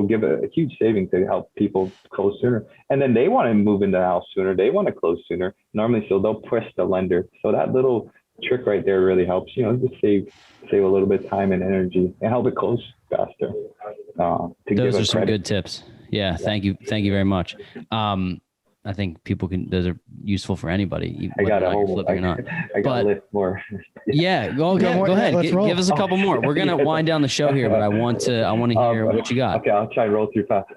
give a huge saving to help people close sooner. And then they want to move into the house sooner. They want to close sooner normally. So they'll push the lender. So that little trick right there really helps, just save a little bit of time and energy and help it close faster. Those are some good tips. Yeah. Thank you. Thank you very much. I think those are useful for anybody. I got a list more. Yeah. Go ahead. Give us a couple more. We're going to wind down the show here, but I want to hear what you got. Okay. I'll try and roll through fast.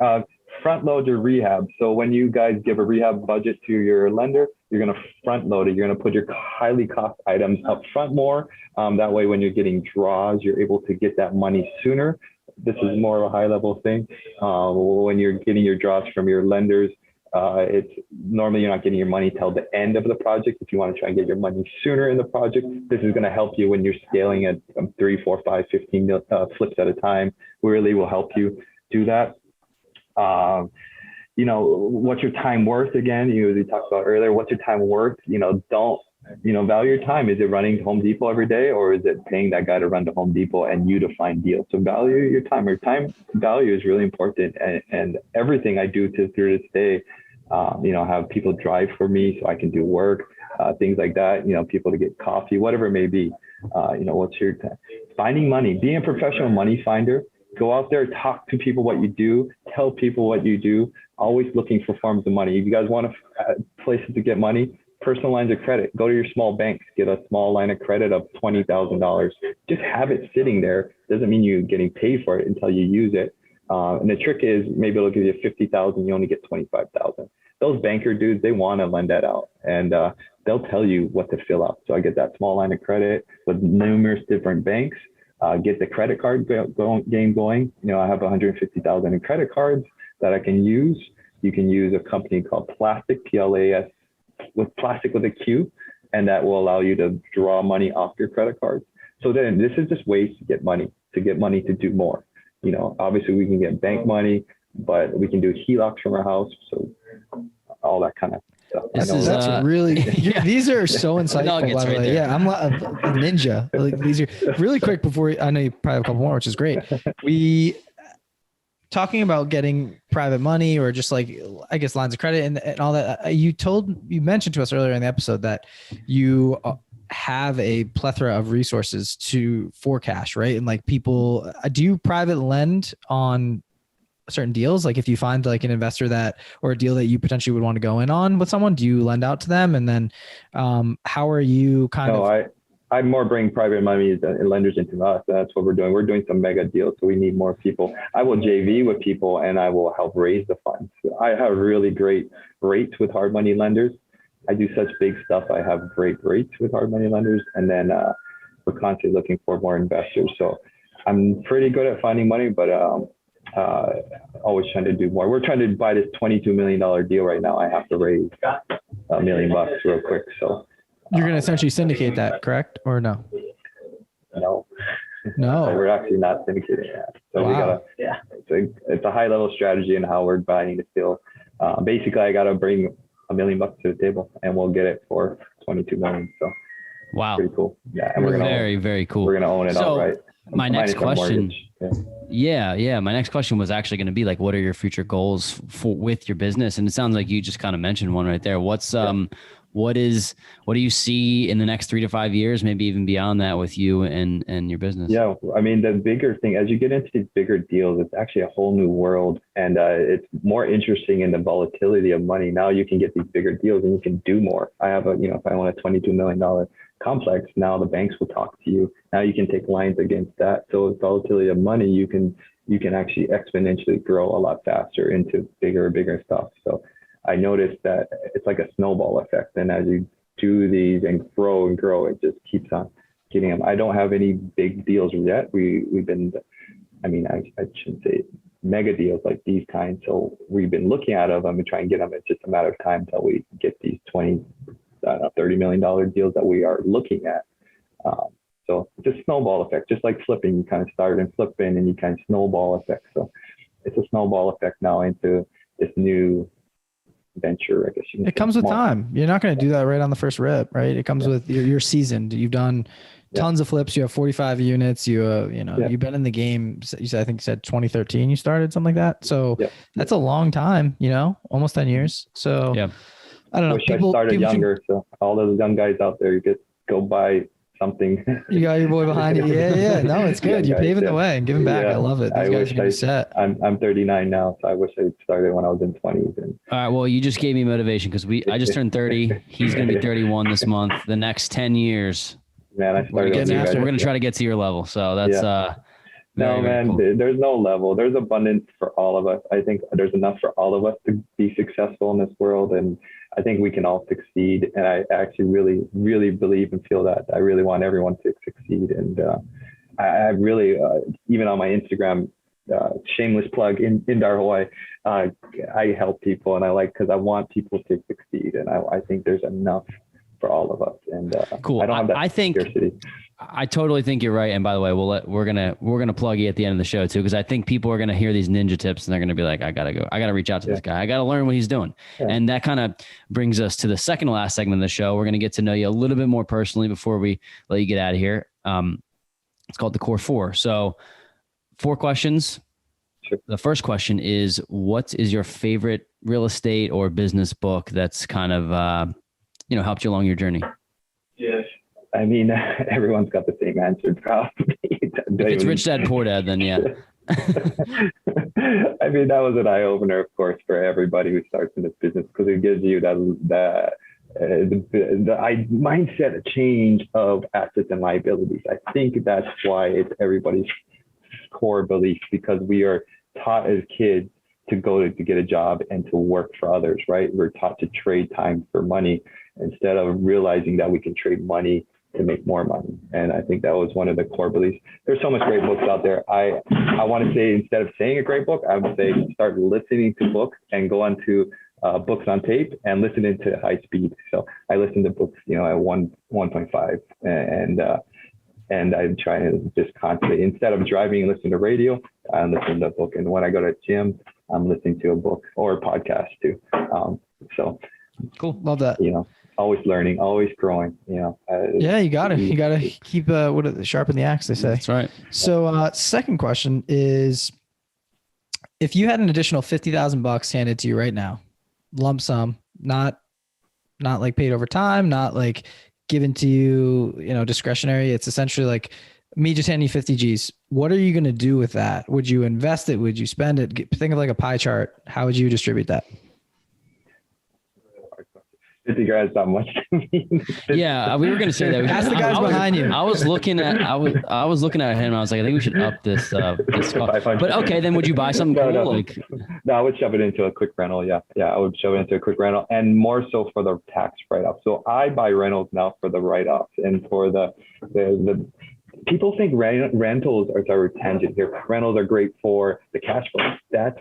Front load your rehab. So when you guys give a rehab budget to your lender, you're going to front load it. You're going to put your highly cost items up front more. That way, when you're getting draws, you're able to get that money sooner. This is more of a high level thing. When you're getting your draws from your lenders, it's normally you're not getting your money till the end of the project. If you want to try and get your money sooner in the project, this is going to help you when you're scaling at 3, 4, 5, 15 flips at a time. We really will help you do that. What's your time worth again? We talked about earlier, what's your time worth? Don't, value your time. Is it running to Home Depot every day, or is it paying that guy to run to Home Depot and you to find deals? So value your time. Your time value is really important. And everything I do through this day, have people drive for me so I can do work, things like that, people to get coffee, whatever it may be. What's your time? Finding money, being a professional money finder. Go out there, talk to people what you do, tell people what you do, always looking for forms of money. If you guys want places to get money, personal lines of credit, go to your small banks, get a small line of credit of $20,000. Just have it sitting there. Doesn't mean you're getting paid for it until you use it. And the trick is maybe it'll give you $50,000, you only get $25,000. Those banker dudes, they want to lend that out, and they'll tell you what to fill out. So I get that small line of credit with numerous different banks. Get the credit card game going. I have 150,000 in credit cards that I can use. You can use a company called Plastic, PLAS, with plastic with a Q, and that will allow you to draw money off your credit cards. So then this is just ways to get money to do more. Obviously we can get bank money, but we can do HELOCs from our house. So all that kind of stuff. That's really, these are so insightful. By the way. Yeah, I'm a ninja. These are really quick before I know you probably have a couple more, which is great. We talking about getting private money or just lines of credit and all that. You mentioned to us earlier in the episode that you have a plethora of resources for cash, right? And people, do you private lend on certain deals? Like if you find an investor or a deal that you potentially would want to go in on with someone, do you lend out to them? And then how are you I more bring private money and lenders into us. That's what we're doing. We're doing some mega deals. So we need more people. I will JV with people and I will help raise the funds. I have really great rates with hard money lenders. I do such big stuff. I have great rates with hard money lenders, and then we're constantly looking for more investors. So I'm pretty good at finding money, but always trying to do more. We're trying to buy this $22 million deal right now. I have to raise $1 million real quick. So you're going to essentially syndicate that, correct? Or no? No. No. So we're actually not syndicating that. So Wow. it's a high level strategy in how we're buying the deal. Basically, I got to bring $1 million to the table, and we'll get it for 22 million. So wow, pretty cool. Yeah, and we're gonna very cool. We're gonna own it outright. My next question, yeah. My next question was actually going to be like, what are your future goals with your business? And it sounds like you just kind of mentioned one right there. What do you see in the next 3 to 5 years, maybe even beyond that, with you and your business? Yeah, I mean, the bigger thing, as you get into these bigger deals, it's actually a whole new world, and it's more interesting in the volatility of money. Now you can get these bigger deals and you can do more. I have if I want a $22 million complex, now the banks will talk to you. Now you can take lines against that. So with volatility of money, you can actually exponentially grow a lot faster into bigger and bigger stuff. So I noticed that it's like a snowball effect. And as you do these and grow, it just keeps on getting them. I don't have any big deals yet. We've been, I shouldn't say mega deals like these kinds. So we've been looking at them and trying to get them. It's just a matter of time until we get these $30 million deals that we are looking at. So it's a snowball effect, just like flipping. You kind of start and flipping and you kind of snowball effect. So it's a snowball effect now into this new venture, I guess. It comes with time. You're not going to do that right on the first rip, right? It comes with you're seasoned. You've done tons of flips. You have 45 units. You've been in the game. I think you said 2013 you started, something like that. So that's a long time, almost 10 years. So I don't know. I started younger. So all those young guys out there, you could go buy something. You got your boy behind you. Yeah. No, it's good. You're paving the way and giving back. I love it. These guys are going to be set. I'm 39 now, so I wish I started when I was in 20s. And all right. Well, you just gave me motivation because I just turned 30. He's going to be 31 this month. The next 10 years, man, we're going to try to get to your level. So that's no, man, cool. There's no level. There's abundance for all of us. I think there's enough for all of us to be successful in this world. And I think we can all succeed. And I actually really, really believe and feel that. I really want everyone to succeed. And I really, even on my Instagram, shameless plug, Indar Hawaii, I help people, and because I want people to succeed. And I think there's enough for all of us. And cool. I don't have that scarcity. I totally think you're right. And by the way, we're gonna plug you at the end of the show too, because I think people are gonna hear these ninja tips and they're gonna be like, I gotta reach out to this guy. I gotta learn what he's doing. Yeah. And that kind of brings us to the second to last segment of the show. We're gonna get to know you a little bit more personally before we let you get out of here. It's called the Core Four. So 4 questions. Sure. The first question is, what is your favorite real estate or business book that's kind of helped you along your journey? Yes. I mean, everyone's got the same answer probably. If it's Rich Dad Poor Dad, then yeah. I mean, that was an eye opener, of course, for everybody who starts in this business, because it gives you the mindset change of assets and liabilities. I think that's why it's everybody's core belief, because we are taught as kids to go to get a job and to work for others, right? We're taught to trade time for money instead of realizing that we can trade money to make more money. And I think that was one of the core beliefs. There's so much great books out there. I want to say, instead of saying a great book, I would say start listening to books and go on to books on tape and listening to high speed. So I listen to books, at 1.5 and I'm trying to just constantly, instead of driving and listening to radio, I'm listening to a book. And when I go to the gym, I'm listening to a book or a podcast too. So cool. Love that. Always learning, always growing, Yeah, you got to keep sharpen the axe, they say. That's right. So second question is, if you had an additional $50,000 handed to you right now, lump sum, not like paid over time, not like given to you, discretionary. It's essentially like me just handing you 50 G's. What are you going to do with that? Would you invest it? Would you spend it? Think of like a pie chart. How would you distribute that? 50 grand is not much to me. Yeah, we were gonna say that. Ask the guys behind you. I was looking at him. And I was like, I think we should up this this cost. 500. But okay, then would you buy something cool? No. Like, No, I would shove it into a quick rental. Yeah, I would shove it into a quick rental, and more so for the tax write-off. So I buy rentals now for the write-offs and for the people think rentals are, sorry, tangent here. Rentals are great for the cash flow. That's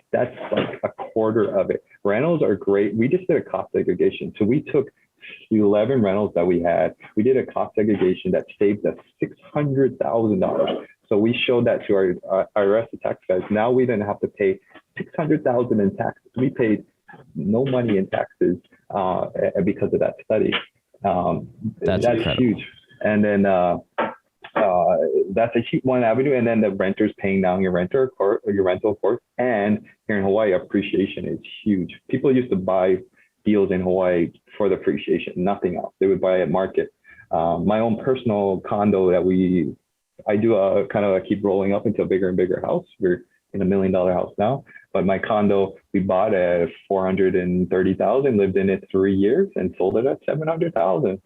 like a quarter of it. Rentals are great. We just did a cost segregation. So we took 11 rentals that we had. We did a cost segregation that saved us $600,000. So we showed that to our IRS tax guys. Now we didn't have to pay $600,000 in taxes. We paid no money in taxes because of that study. That's huge. And then that's a cheap one avenue. And then the renter's paying down your rental, of course. And here in Hawaii, appreciation is huge. People used to buy deals in Hawaii for the appreciation, nothing else. They would buy at market. My own personal condo that I do keep rolling up into a bigger and bigger house. We're in $1 million house now, but my condo we bought at $430,000, lived in it 3 years, and sold it at $700,000.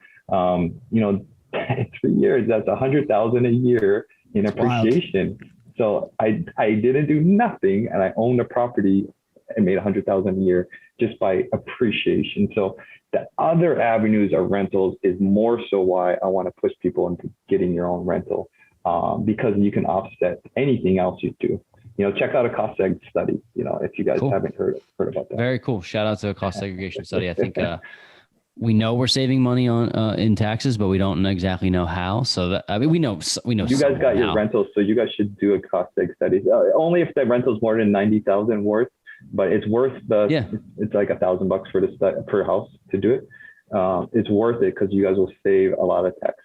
3 years, that's $100,000 a year in appreciation. Wow. So I didn't do nothing, and I owned a property and made $100,000 a year just by appreciation. So the other avenues of rentals is more so why I want to push people into getting your own rental, because you can offset anything else you do. Check out a cost seg study, if you guys haven't heard about that. Very cool. Shout out to a cost segregation study. I think we know we're saving money on in taxes, but we don't exactly know how. So we know. You guys got your rentals, so you guys should do a cost seg study. Only if the rental's more than 90,000 worth, but it's worth it's like $1,000 for the per house to do it. It's worth it because you guys will save a lot of tax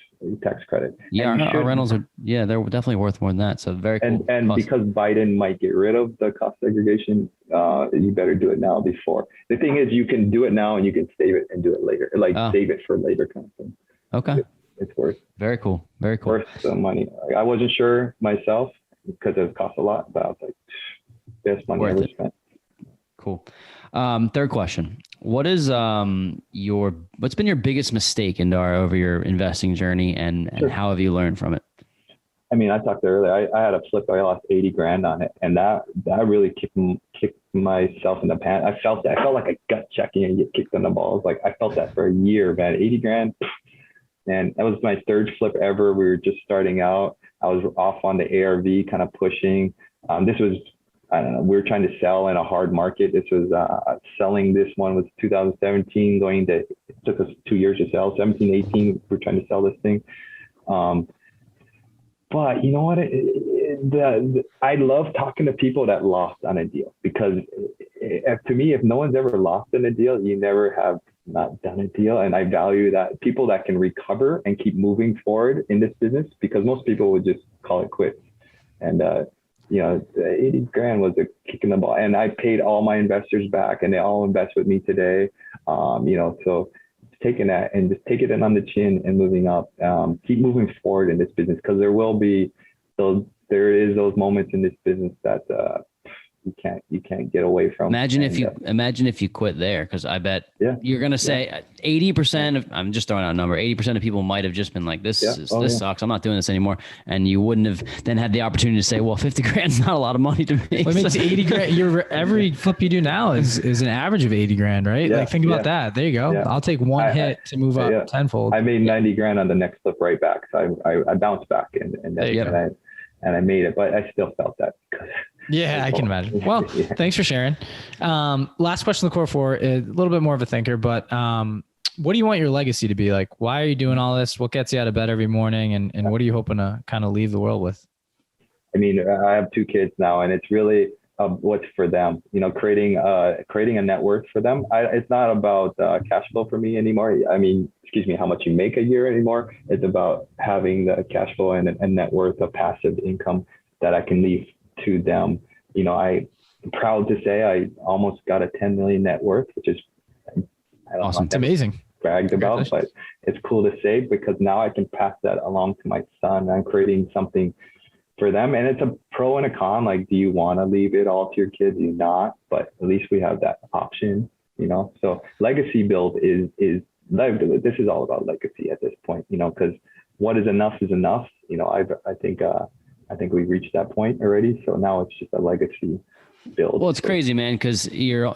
credit. Yeah, our rentals are, they're definitely worth more than that. So very cool. And because Biden might get rid of the cost segregation, you better do it now before. The thing is, you can do it now and you can save it and do it later, save it for later kind of thing. Okay. It's worth. Very cool. Very cool. Worth the money. I wasn't sure myself because it costs a lot, but I was like, best money ever spent. Cool. Third question. What's been your biggest mistake, Indar, over your investing journey, and how have you learned from it? I mean, I talked earlier, I had a flip, I lost 80 grand on it. And that really kicked myself in the pants. I felt like a gut checking and get kicked in the balls. Like I felt that for a year, man, 80 grand. And that was my third flip ever. We were just starting out. I was off on the ARV kind of pushing. This was, I don't know, we were trying to sell in a hard market. This was selling. This one was 2017 it took us 2 years to sell. 17, 18, we're trying to sell this thing. But you know what? I love talking to people that lost on a deal, because to me, if no one's ever lost in a deal, you never have not done a deal. And I value that, people that can recover and keep moving forward in this business, because most people would just call it quits. And, the 80 grand was a kick in the ball, and I paid all my investors back, and they all invest with me today. So taking that and just take it in on the chin and moving up, keep moving forward in this business, because there is those moments in this business that you can't get away from. Imagine if you quit there, because I bet you're going to say 80% of, I'm just throwing out a number, 80% of people might have just been like, this sucks. I'm not doing this anymore. And you wouldn't have then had the opportunity to say, well, 50 grand is not a lot of money to me. Well, it makes 80 grand. Every flip you do now is an average of 80 grand, right? Yeah, like think about that. There you go. Yeah. I'll take one hit to move up tenfold. I made 90 grand on the next flip right back. So I bounced back and I made it, but I still felt that. Yeah, I can imagine. Well, thanks for sharing. Last question on the core four, a little bit more of a thinker, but what do you want your legacy to be? Like, why are you doing all this? What gets you out of bed every morning? And what are you hoping to kind of leave the world with? I mean, I have 2 kids now, and it's really what's for them, creating a net worth for them. It's not about cash flow for me anymore. I mean, how much you make a year anymore. It's about having the cash flow and a net worth, a passive income that I can leave to them. I'm proud to say I almost got a 10 million net worth, which is awesome. It's amazing. Bragged about, but it's cool to say, because now I can pass that along to my son. I'm creating something for them, and it's a pro and a con. Like, do you want to leave it all to your kids? Do you not? But at least we have that option, So legacy build is this is all about legacy at this point, because what is enough is enough. I think we've reached that point already. So now it's just a legacy build. Well, it's crazy, man, because you're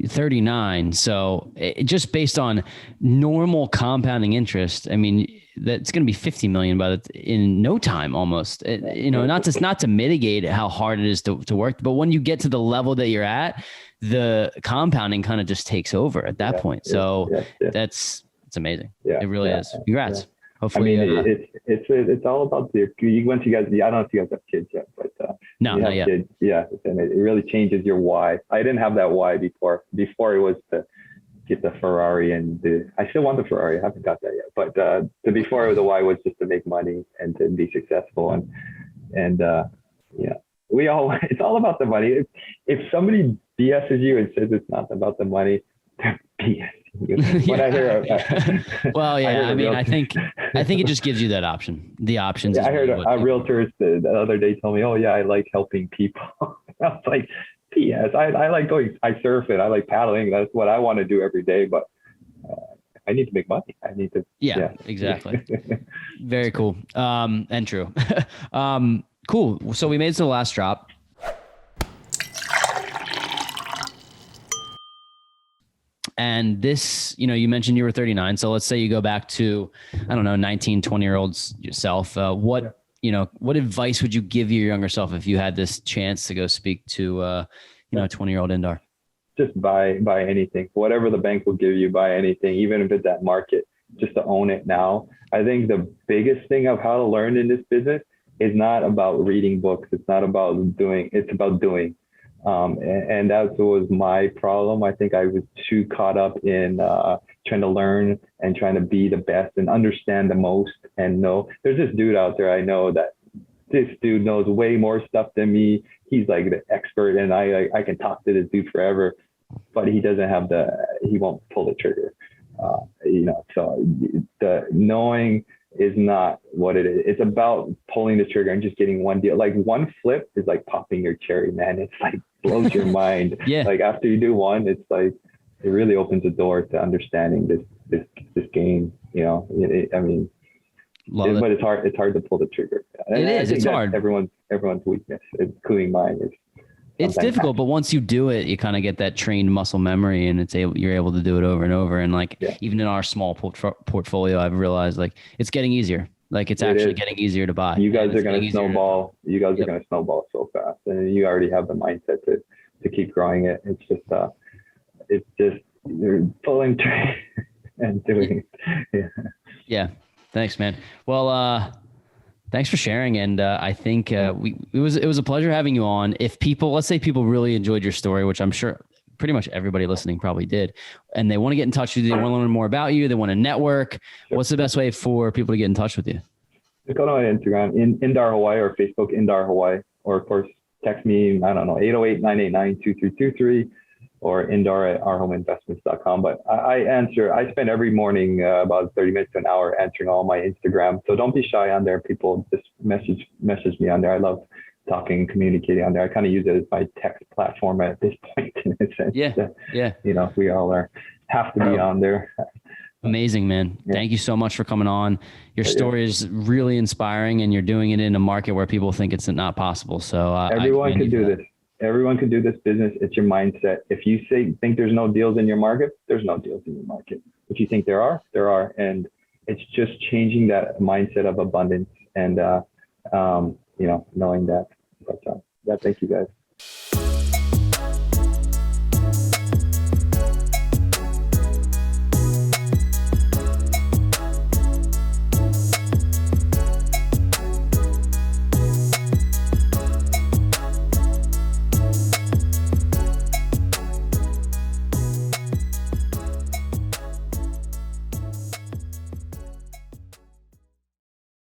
39. So just based on normal compounding interest, I mean, that's going to be 50 million in no time almost. Not to mitigate how hard it is to work, but when you get to the level that you're at, the compounding kind of just takes over at that point. So it's amazing. Yeah, it really is. Congrats. Yeah. Hopefully, it's all about once you guys. I don't know if you guys have kids yet, but no, not yet. Kids, and it really changes your why. I didn't have that why before. Before it was to get the Ferrari, and I still want the Ferrari. I haven't got that yet, but before the why was just to make money and to be successful, and it's all about the money. If somebody BS's you and says it's not about the money, they're BS. When I hear well, yeah, I think it just gives you that option. The options. Yeah, I heard a realtor the other day told me, "Oh yeah, I like helping people." I was like, "Yes, I like going. I surf and I like paddling. That's what I want to do every day." But I need to make money. I need to. Yeah. Exactly. Very cool. And true. Cool. So we made it to the last drop. And this, you mentioned you were 39. So let's say you go back to, 19, 20-year-olds yourself. What advice would you give your younger self if you had this chance to go speak to, 20-year-old Indar? Just buy anything, whatever the bank will give you, buy anything, even if it's at market, just to own it now. I think the biggest thing of how to learn in this business is not about reading books. It's not about doing, it's about doing. And that was my problem. I think I was too caught up in trying to learn and trying to be the best and understand the most and know. There's this dude out there I know that this dude knows way more stuff than me. He's like the expert, and I can talk to this dude forever, but he doesn't have he won't pull the trigger. So the knowing is not what it is. It's about pulling the trigger and just getting one deal. Like one flip is like popping your cherry, man. It's like blows your mind. Yeah. Like after you do one, it's like it really opens the door to understanding this game. But it's hard. It's hard to pull the trigger. It's hard. Everyone's weakness, including mine. It's difficult, but once you do it, you kind of get that trained muscle memory, and you're able to do it over and over. And even in our small portfolio, I've realized it's getting easier. It's actually getting easier to buy. You guys are going to snowball. You guys are going to snowball so fast, and you already have the mindset to keep growing it. It's just you're pulling and doing it. Yeah. Thanks, man. Well, thanks for sharing. And I think it was a pleasure having you on. If let's say people really enjoyed your story, which I'm sure pretty much everybody listening probably did, and they want to get in touch with you, they want to learn more about you, they want to network. Sure. What's the best way for people to get in touch with you? Just go to my Instagram, Indar Hawaii, or Facebook, Indar Hawaii, or of course, text me, 808-989-2323, or indar@ourhomeinvestments.com. But I spend every morning about 30 minutes to an hour answering all my Instagram. So don't be shy on there. People just message me on there. I love talking, communicating on there. I kind of use it as my text platform at this point in a sense. Yeah. We all have to be on there. Amazing, man. Yeah. Thank you so much for coming on. Your story is really inspiring, and you're doing it in a market where people think it's not possible. So everyone can do this. Everyone can do this business. It's your mindset. If you think there's no deals in your market, there's no deals in your market. If you think there are. And it's just changing that mindset of abundance and, knowing that. But thank you guys.